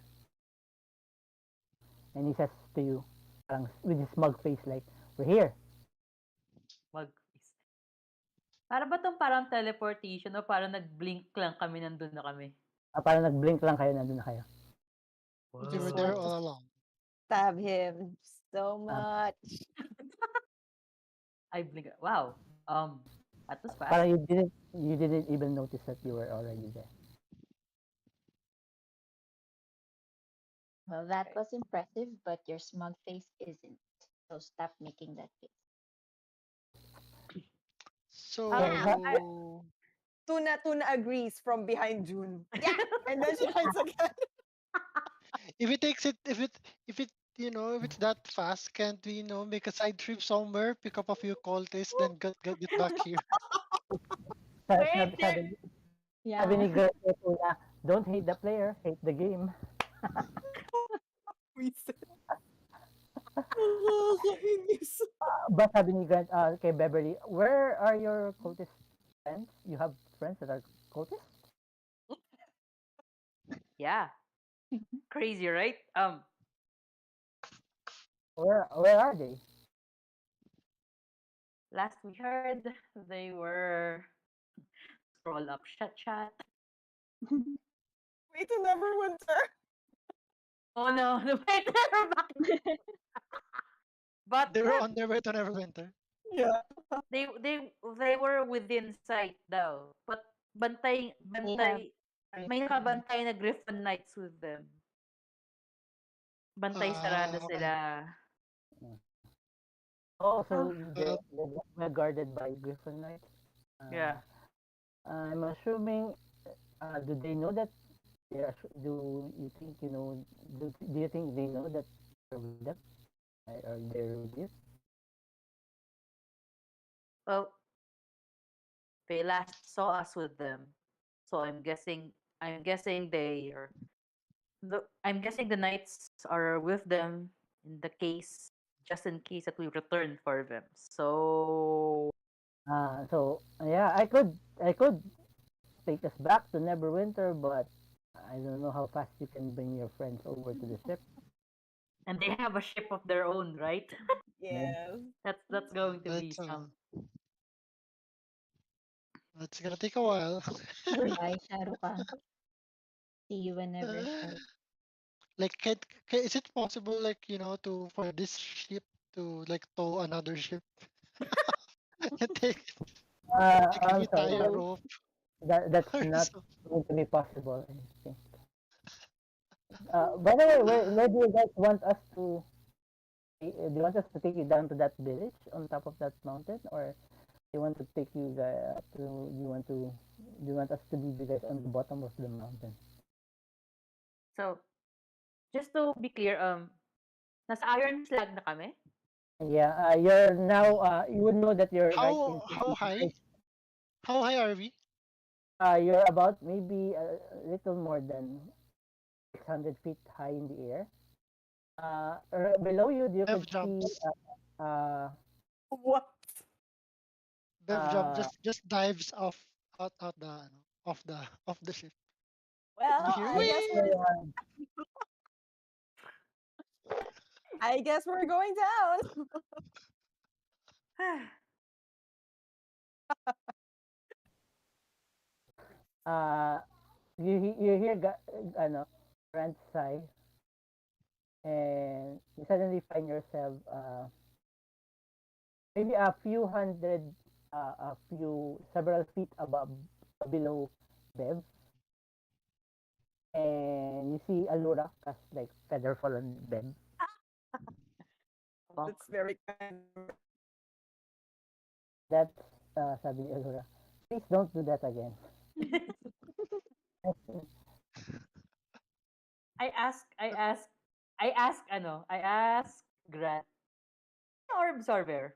And he says to you, parang with his smug face, like, "We're here." Mag Para ba 'tong parang teleportation o parang nag-blink lang kami nandun na kami? Parang nag-blink lang kayo, nandun na kayo. They were Just there want to all Wow. along. stab him so Uh, much. I blink. Wow. That was fast. Parang you didn't even notice that you were already there. Well, that Okay. was impressive, but your smug face isn't. So stop making that face. Um, Okay, I So Tuna agrees from behind June. Yeah, and then she hides again. if it takes it, if it, if it's that fast, can't we, make a side trip somewhere, pick up a few cultists, then get back here? Wait, sabi, there sabi Yeah. ni Greg na, don't hate the player, hate the game. We said, nakakainis. But sabi ni Grant kay Beverly, where are your cultist friends? You have friends that are cultists? yeah, crazy, right? Where are they? Last we heard, they were scroll up chat. Wait to Neverwinter. Oh no, wait, they're back. But They were on their way to Neverwinter. Yeah. they were within sight daw. But They have may Griffin. nakabantay na Griffin Knights with them. Bantay sarado Okay. sila. Oh, Oh, so they were guarded by Griffin Knights. yeah. I'm assuming. Do they know that they are? Do you think you know? Do you think they know that you're with them, or they're with you? Well, they last saw us with them. So I'm guessing I'm guessing the knights are with them in the case just in case that we return for them. So So yeah, I could take us back to Neverwinter, but I don't know how fast you can bring your friends over to the ship. and they have a ship of their own, right? Yeah. Yes. That's going to be That's some that's gonna take a while. Bye, Sharukan. See you whenever, Sharukan. Like, is it possible, like, to for this ship to like tow another ship and take like if I'm we sorry, tie a rope that's or not so? going to be possible. I think. By the way, where do you guys want us to? Do you want us to take you down to that village on top of that mountain, or You want to take you guys to you want us to leave you guys on the bottom of the mountain. So, just to be clear, nasa Iron Slag na kami? Yeah, you're now you would know that you're right How into how the high? How high are we? you're about maybe a little more than 600 feet high in the air. Below you, you Bev could see jumps. uh, What? Bev jump uh, just dives off out the ano, off the ship. And you Well, hear I guess wee. we're going down. uh, you hear ano, Grant sigh, and you suddenly find yourself maybe a few hundred, a few several feet above below Bev, and you see Alura cast like featherfall on Bev. Bonk. That's very kind of her. That's sabi ni Alura. Please don't do that again. I ask, I ask, I ask Grant, orbs are there?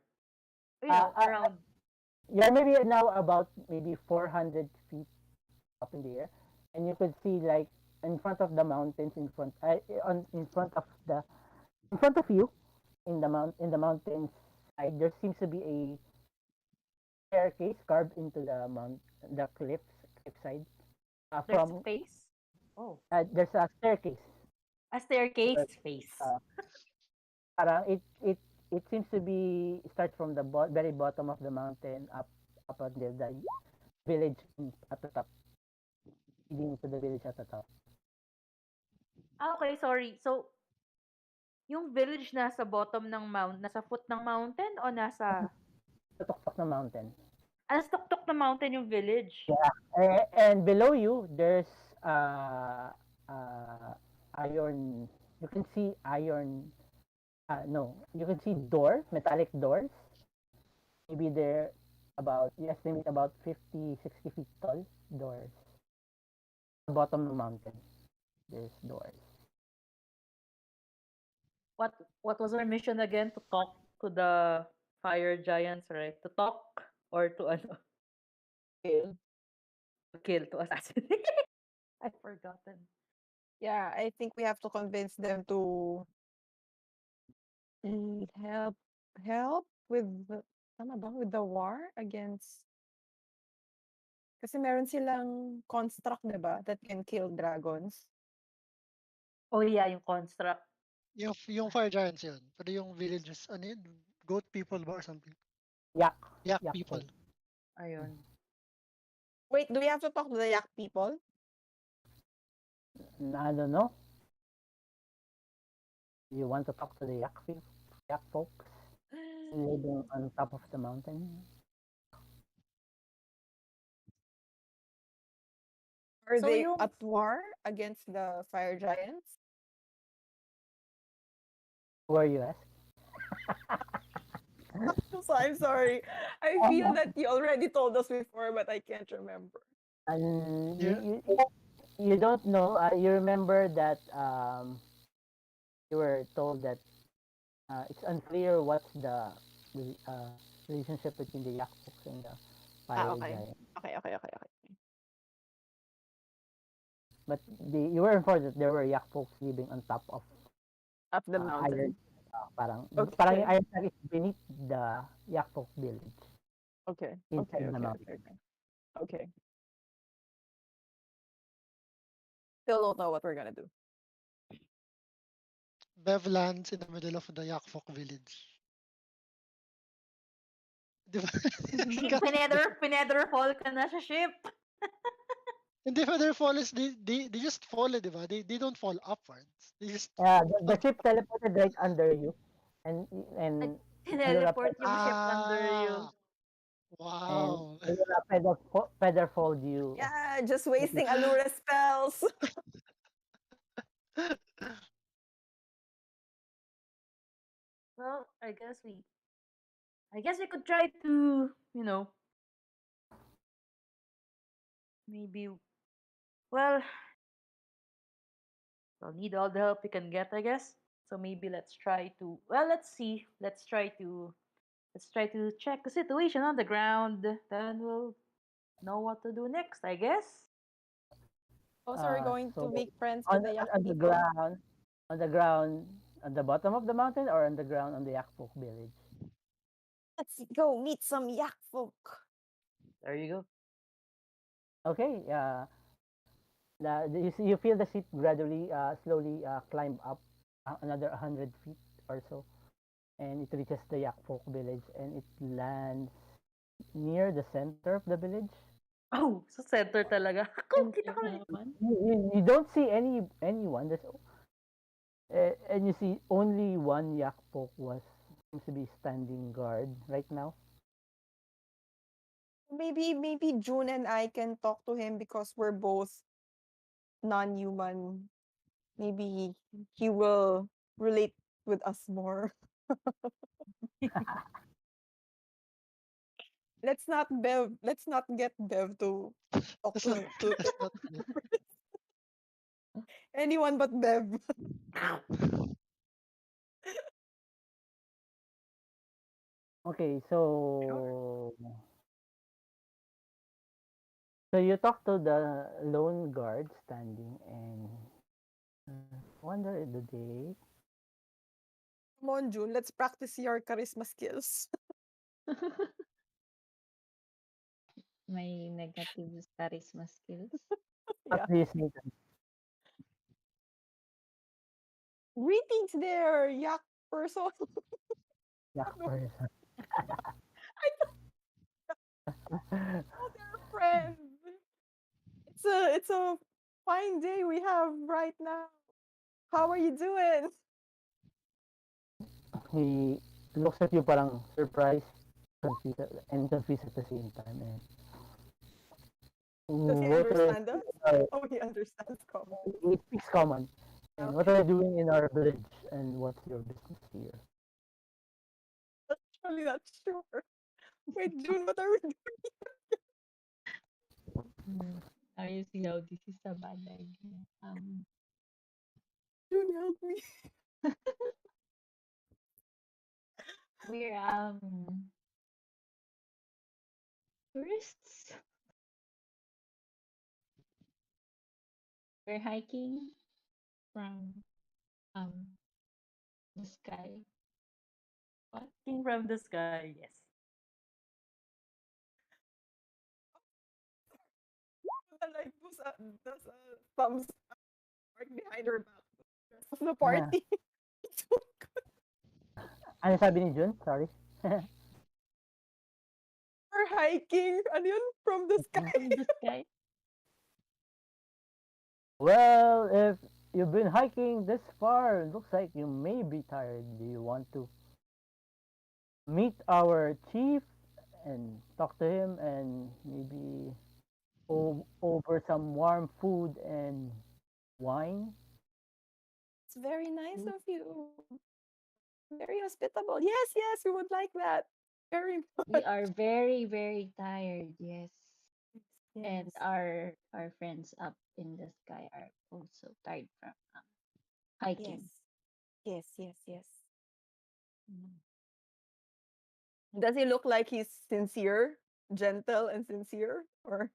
Uh, Around. you're maybe now about maybe 400 feet up in the air, and you could see like in front of the mountains in front of the in front of you in the mountains side there seems to be a staircase carved into the cliffside There's a from face. Oh, there's a staircase a staircase but, face. uh, parang it seems to be starts from the very bottom of the mountain up until the village at the top leading to the village at the top. Okay, sorry. So, yung village nasa bottom ng nasa foot ng mountain o nasa, Sa tuktok ng mountain. nasa tuktok ng mountain yung village? Yeah. And below you, there's uh, iron. You can see iron. No, you can see door, metallic doors. Maybe they're about, you estimate about 50, 60 feet tall doors. The bottom of the mountain, there's doors. What was our mission again? To talk to the fire giants, right? To talk or to ano? Kill. To kill, to assassinate. I've forgotten. Yeah, I think we have to convince them to help with tama ba? With the war against kasi meron silang construct, 'di ba, that can kill dragons. Oh yeah, yung construct. Yung fire giants yun. Pero yung villages, ano yun? Goat people ba or something? Yak. Yak Yak people. folk. Ayun. Wait, do we have to talk to the yak people? I don't know. You want to talk to the yak folks living on top of the mountain? Are So they yung at war against the fire giants? Who are you asking? So I'm sorry. I feel that you already told us before, but I can't remember. And Yeah. you don't know. You remember that you were told that it's unclear what's the relationship between the yak folks and the fire Okay. giant. Okay. But you were informed that there were yak folks living on top of Up the iron. mountain. Parang Okay. yung iron tag is beneath the yak folk village Okay. inside the mountain. Okay. Still don't know what we're gonna do. Bev lands in the middle of the Yak folk village. Di ba? Pinether fall ka na sa ship. Hindi pa their fall is they just fall, di ba? They don't fall upwards. They just The ship teleported right under you, and and Alura Teleport yung ship under you. Wow. feather fold you. Yeah, just wasting Allura spells. Well, I guess we I guess we could try to, maybe, well, we'll need all the help we can get, I guess. So maybe let's try to, well, let's see. Let's try to check the situation on the ground. Then we'll know what to do next, I guess. Also, we're going to So make friends on with the yak on the people. ground, on the ground, on the bottom of the mountain, or on the ground on the Yakfolk village. Let's go meet some yak folk. There you go. Okay. You feel the ship gradually, slowly climb up another 100 feet or so, and it reaches the Yakfolk village, and it lands near the center of the village. Oh, sa center talaga. Kita Center ko na rin. naman. You don't see anyone. And you see only one Yakfolk was seems to be standing guard right now. Maybe June and I can talk to him because we're both non-human. Maybe he will relate with us more. Let's not get Bev to talk That's not to that's not good. anyone but Bev. Okay, so you talk to the lone guard standing, and wonder the day. Come on, June. Let's practice your charisma skills. My negative charisma skills. What Yeah. do you say? Greetings there, yak person. Yak person. I know they're friends. It's a fine day we have right now. How are you doing? He looks at you parang surprised, confused, and confused at the same time. And Does he what are understand us? Oh, he understands common. he speaks common. And what Okay. are you doing in our village? And what's your business here? Actually, not sure. Wait, June, what are we doing? Now you see how this is a bad idea. June, help me. We're tourists. We're hiking from um the sky. What? King from the sky, yes. Like, does a thumbs up right behind her back. Rest of the Ah, party. ano sabi ni Jun? Sorry. We're hiking. Ano yun? From the sky. From the sky? Well, if you've been hiking this far, looks like you may be tired. Do you want to meet our chief and talk to him and maybe over some warm food and wine? It's very nice of you. Very hospitable. Yes, yes, we would like that. Very We much. are very, very tired, yes. And Yes. our friends up in the sky are also tired from hiking. Yes. Yes, yes, yes. Does he look like he's sincere, gentle and sincere? Or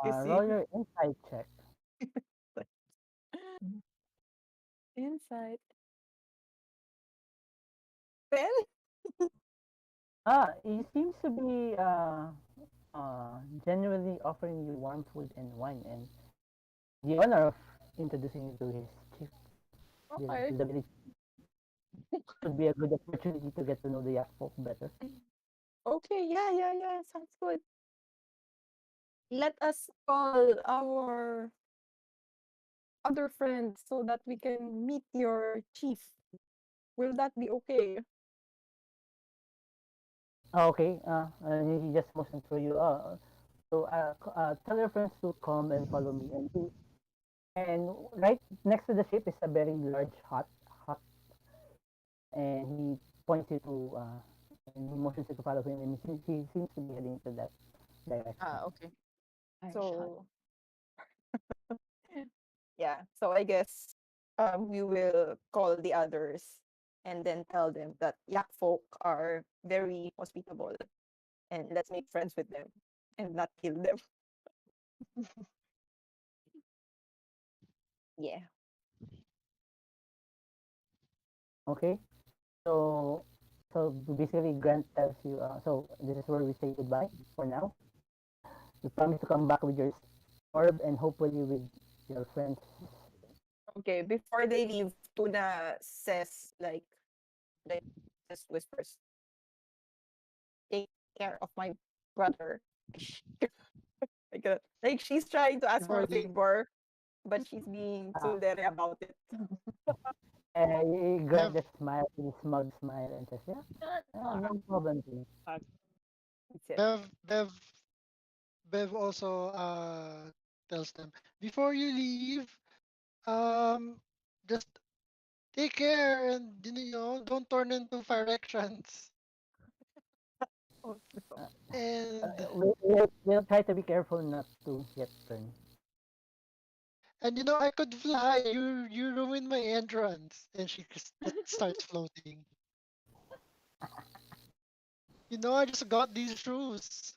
is he Roll your insight check. Mm. inside? 10? He seems to be genuinely offering you warm food and wine, and the honor of introducing you to his chief, Okay. to the village. Could be a good opportunity to get to know the Yak folk better. Okay, yeah, yeah, yeah. Sounds good. Let us call our other friends so that we can meet your chief. Will that be okay? Okay, he just motioned for you. Tell your friends to come and follow me. And right next to the ship is a very large hut, and he points you to and he motions you to follow him, and he seems to be heading to that direction. Okay. Our shot. So yeah. So I guess we will call the others and then tell them that yak folk are very hospitable and let's make friends with them and not kill them. Yeah. Okay, so basically Grant tells you, so this is where we say goodbye for now. You promise to come back with your orb and hopefully with your friends. Okay. Before they leave, Tuna says like just whispers, take care of my brother. Like she's trying to ask for Before a they favor, but she's being Uh, tsundere about it. Grant Bev just smiles with a smug smile and says, yeah, no problem. Please. That's it. Bev Bev also tells them, before you leave, um just take care and don't turn into directions. Oh, no. And We'll try to be careful not to get turned. I could fly. You ruined my entrance. And she just starts floating. I just got these shoes.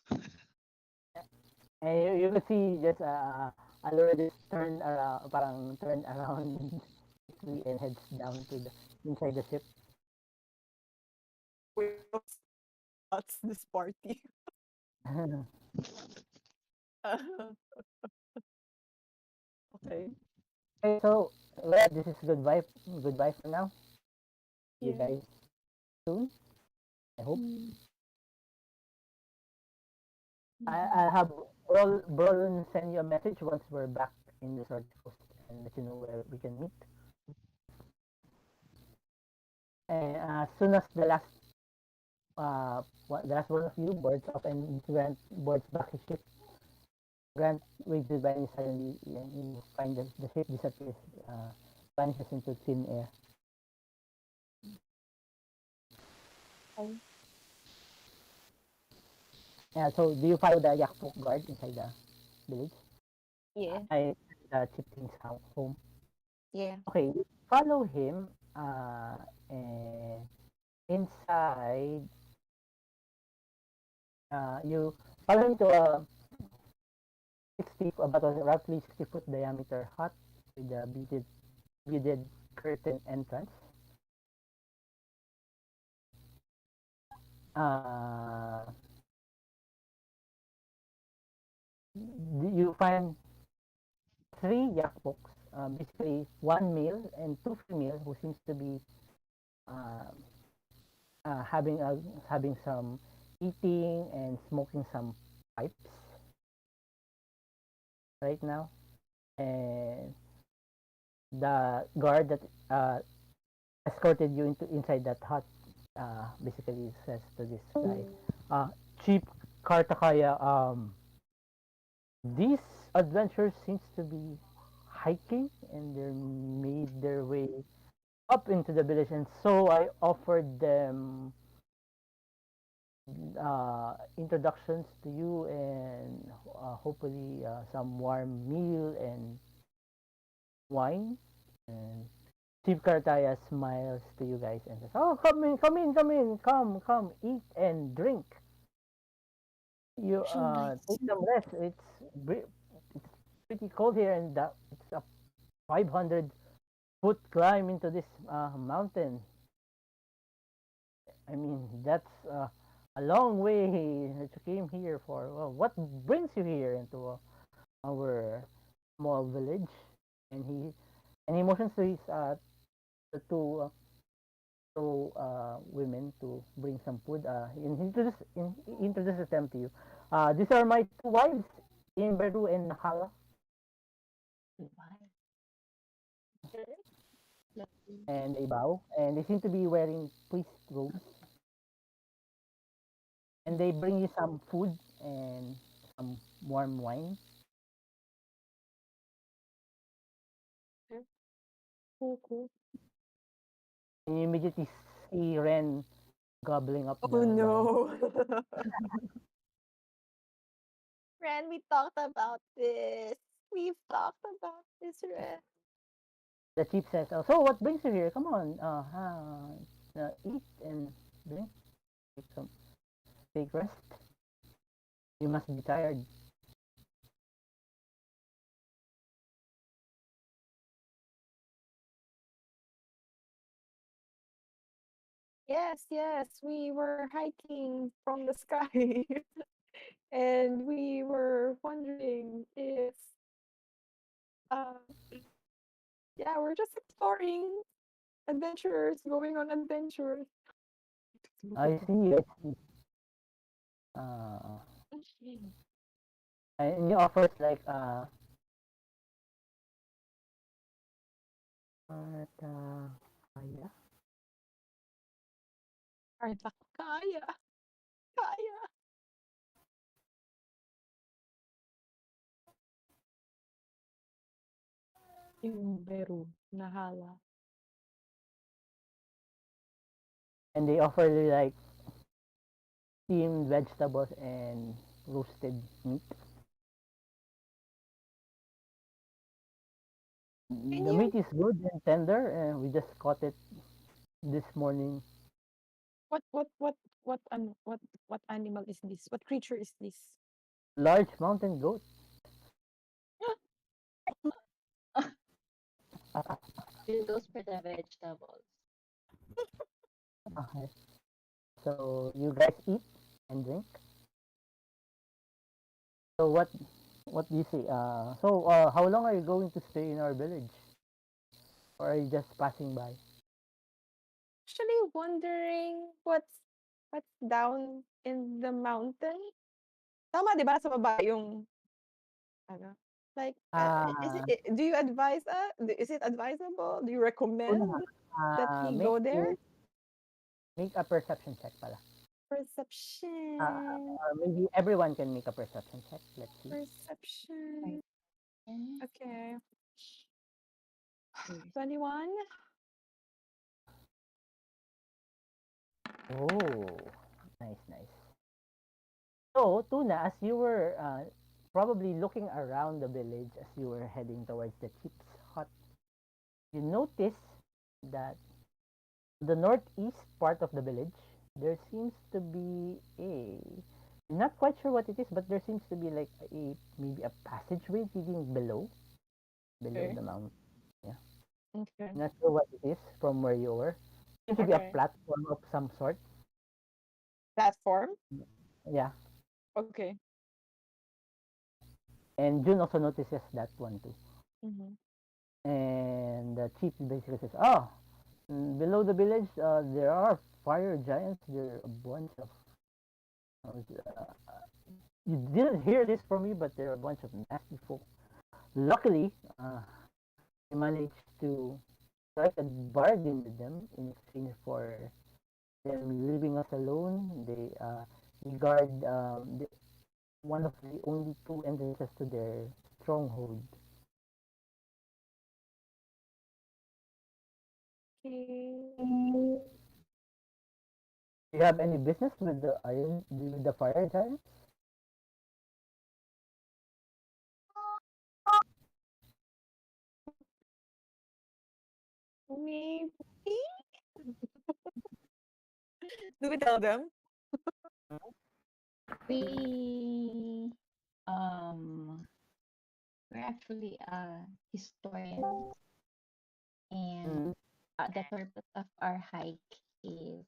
And you can see just Allura just turn around, parang turn around quickly and heads down to the inside the ship. Will starts this party. Okay. Okay, so well, this is goodbye for now. You Yeah. guys soon. I hope. Mm. I'll have Brolin send you a message once we're back in the Sword Coast and let you know where we can meet. And as soon as the last one of you boards up and Grant boards back his ship, Grant waves goodbye and suddenly you find the ship disappears, vanishes into thin air. Oh, Yeah, so do you follow the Yakpok guard inside the village? Yeah. I the chieftain's home. Yeah. Okay, follow him. And inside, you follow him to a 60, about a roughly 60-foot diameter hut with a beaded curtain entrance. Uh, you find three yakpoks, basically one male and two female who seems to be uh, uh, having a, having some eating and smoking some pipes right now. And the guard that escorted you into inside that hut basically says to this guy, uh, Chief Kartakaya, these adventurers seems to be hiking and they made their way up into the village, and so I offered them introductions to you and hopefully some warm meal and wine. And Steve Cartaya smiles to you guys and says, "Oh, come in, come in, come in, come, eat and drink. You so nice. take some rest. It's pretty cold here, and it's a 500-foot climb into this mountain. I mean, that's a long way that you came here for. Well, what brings you here into our small village?" And he motions to his the two women to bring some food. And he introduces them to you. These are my two wives, Imberu and Nakala. Why? Lovely. And they bow. And they seem to be wearing priest robes. And they bring you some food and some warm wine. Cool, cool. And you immediately see Ren gobbling up Oh the lion. no. Ren, we talked about this. We've talked about this, Ren. The chief says, "Oh, so what brings you here? Come on, eat and drink. Take some, take rest. You must be tired." Yes, yes, we were hiking from the sky and we were wondering if, uh, yeah, we're just exploring adventures, going on adventures. I see. I see. Uh, and he offers like kaya. Arta, kaya, kaya. Yung Beru, nahala. And they offer you like steamed vegetables and roasted meat. Can The you, meat is good and tender, and we just caught it this morning. what, what, what, what animal is this? What creature is this? Large mountain goat. Use those for the vegetables. Okay. So you guys eat and drink. So what do you say? How long are you going to stay in our village, or are you just passing by? Actually wondering what's down in the mountain. Tama, di ba? Sa baba yung, ano, like, Ah, do you advise, is it advisable? Do you una, recommend that we go there? make a perception check pala. Perception. Maybe everyone can make a perception check. Let's see. Perception. And Okay. here's 21. Oh, nice, nice. So, Tuna, as you were probably looking around the village as you were heading towards the chief's hut, you notice that the northeast part of the village, there seems to be a. I'm not quite sure what it is, but there seems to be like a maybe a passageway leading below Okay. the mountain. Yeah, Okay. not sure what it is from where you were. Seems to be a Okay. platform of some sort. Platform. Yeah, Okay. and June also notices that one too. Mm-hmm. And the chief basically says, "Oh, below the village, there are fire giants. There are a bunch of. Uh, you didn't hear this from me, but there are a bunch of nasty folk. Luckily, we managed to strike a bargain with them in exchange for them leaving us alone. They guard one of the only two entrances to their stronghold. Okay. Do you have any business with the fire giants? Maybe. Do we tell them? we um we're actually historians, and Mm. the purpose of our hike is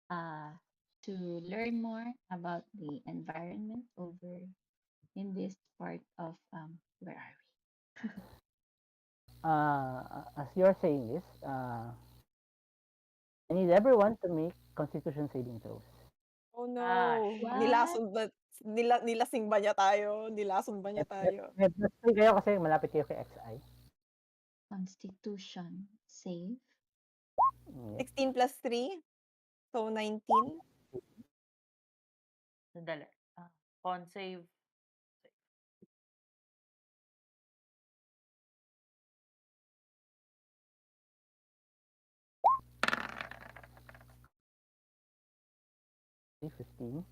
uh to learn more about the environment over in this part of where are As you're saying this, I need everyone to make Constitution saving throws. Oh Ah, no. we? shit. What? Nilason ba, nilasing ba niya tayo? Nilason ba niya tayo? Plus 3 kayo kasi malapit kayo kay XI. Constitution save. Yep. 16 plus 3, so 19. Sandali. Con save. 15.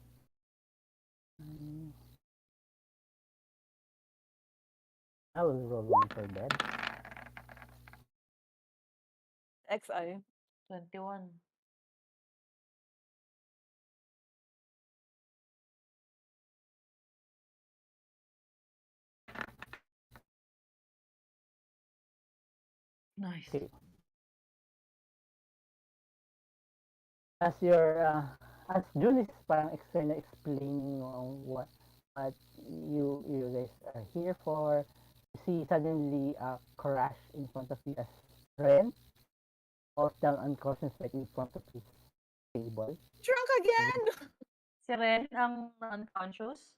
I will roll one for bed. XI. 21. Nice. Okay. As your as June is parang explaining what you guys are here for, you see suddenly a crash in front of you as Ren falls down unconscious right in front of his table. Drunk again! Si Ren ang unconscious?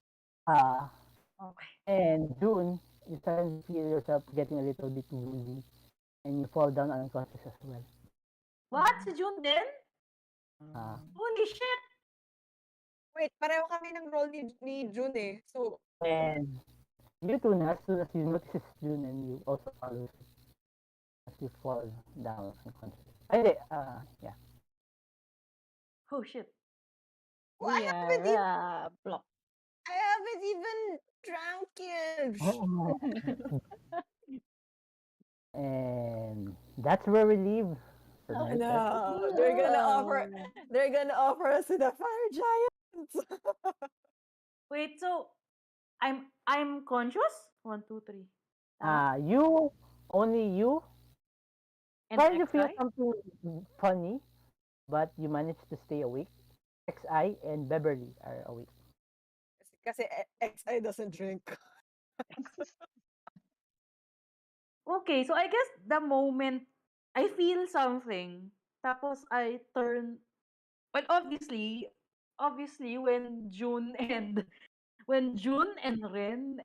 Uh, Okay. and June, you suddenly feel yourself getting a little bit woozy and you fall down unconscious as well. What? Si June din? Uh, Holy shit! Wait, pareho kami ng role ni June eh. So, and you too, as soon as you notice it's June and you also follow as you fall down unconscious. Ay, yeah. Oh shit. I We haven't are even, block. I haven't even drank yet. And that's where we leave I tonight. know. Oh. They're gonna offer us to the fire giants. Wait, so I'm conscious? 1, 2, 3. You, only you, And trying to feel XI? something funny, but you managed to stay awake. XI and Beverly are awake. Kasi XI doesn't drink. Okay, so I guess the moment I feel something, tapos I turn. Well, obviously, when June and Ren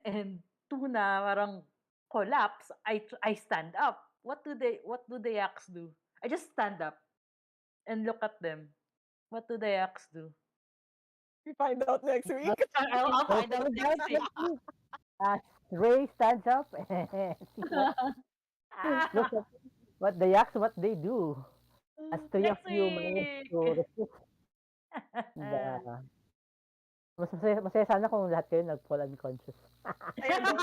and Tuna parang collapse, I stand up. What do the yaks do? I just stand up and look at them. What do the yaks do? We find out next week. I'll So find out find next out week. next week. Ray stands up and see look at what the yaks what they do. As three of Next you managed week. to resist the masaya sana kung lahat kayo nag-fall unconscious. Ayun din.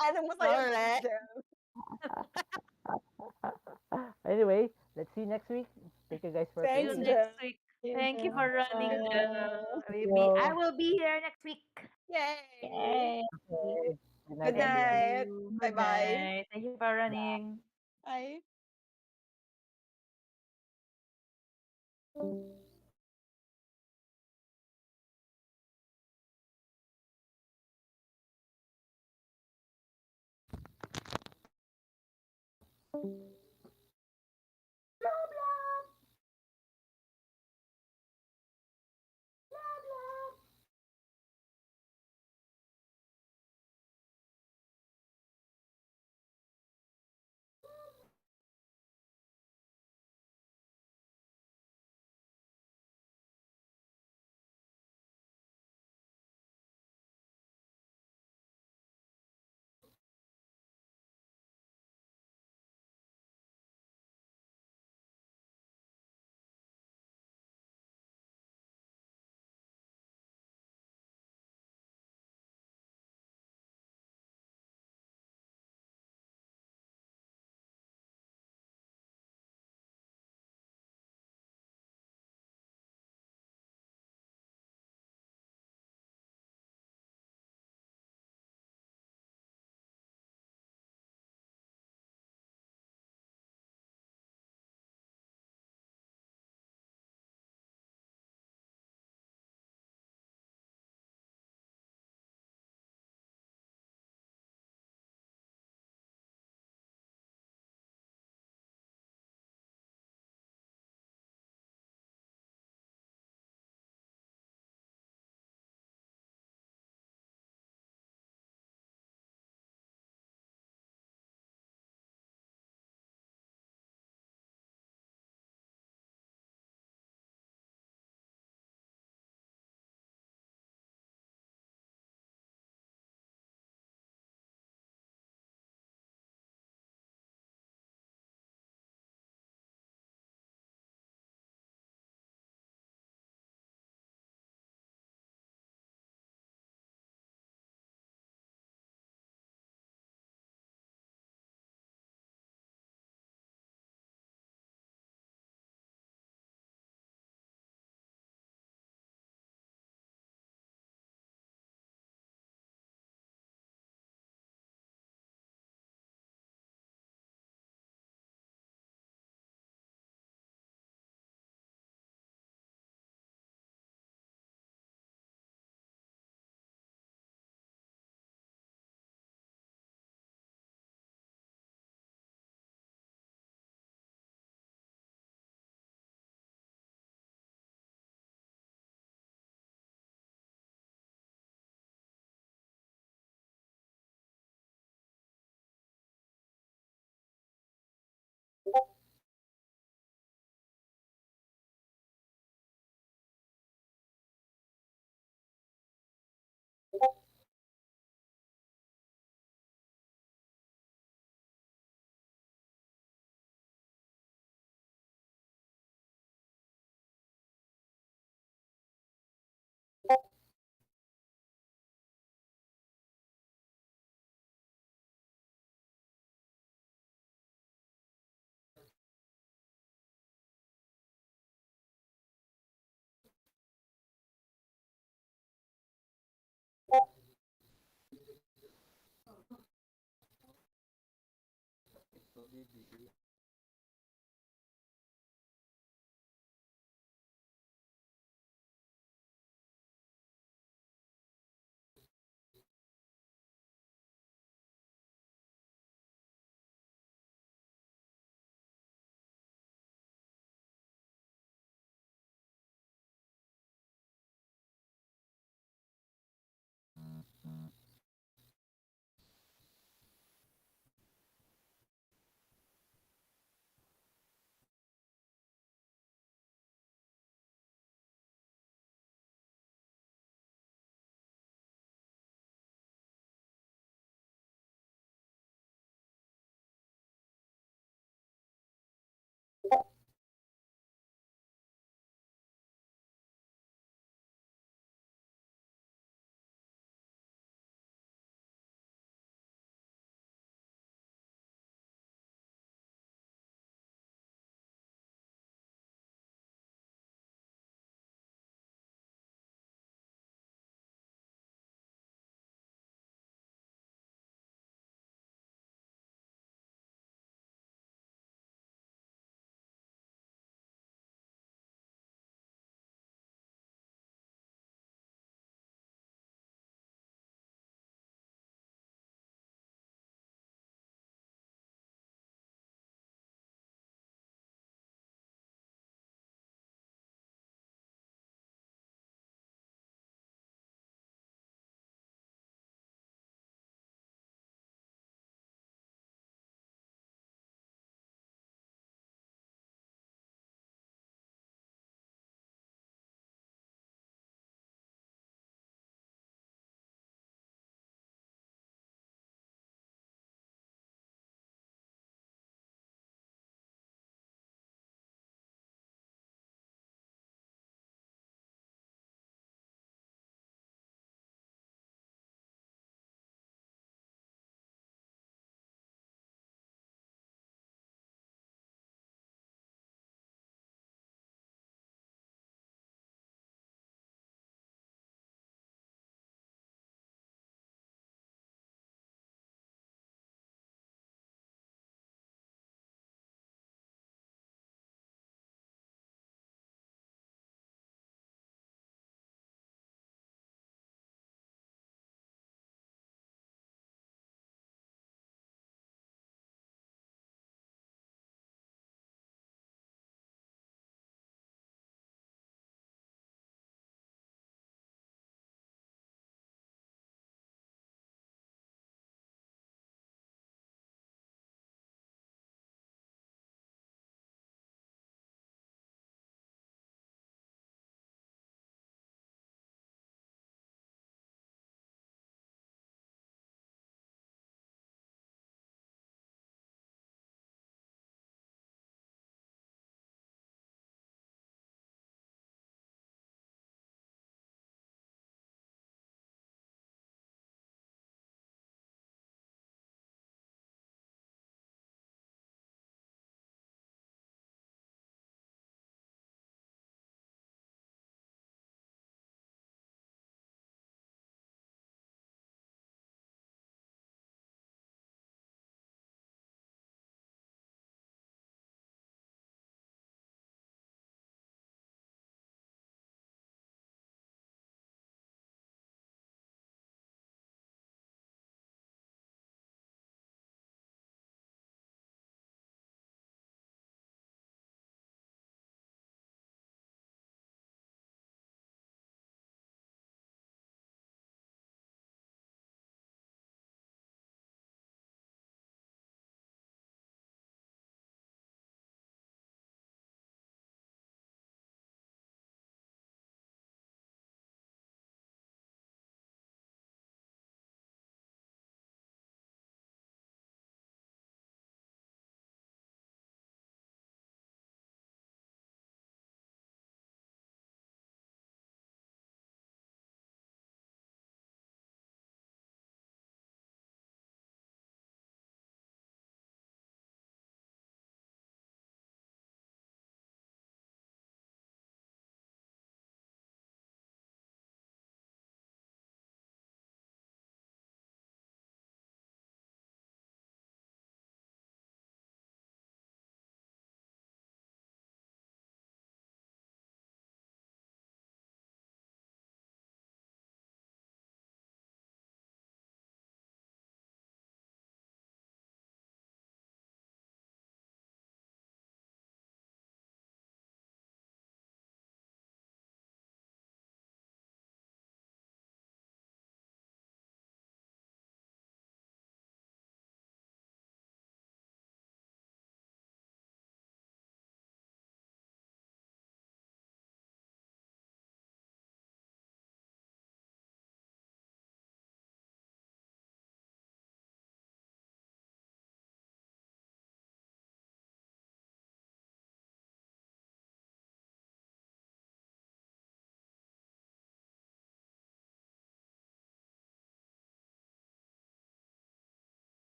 Ano masaya Correct. dyan? Anyway, let's see next week. Thank you guys for See you Thanks, playing. next Jen. week. Thank you for running the. I So, will be here next week. Yay! Yay. okay. Good night, Good Thank everyone. night. you. Good Bye-bye. night. Thank you for running. Bye.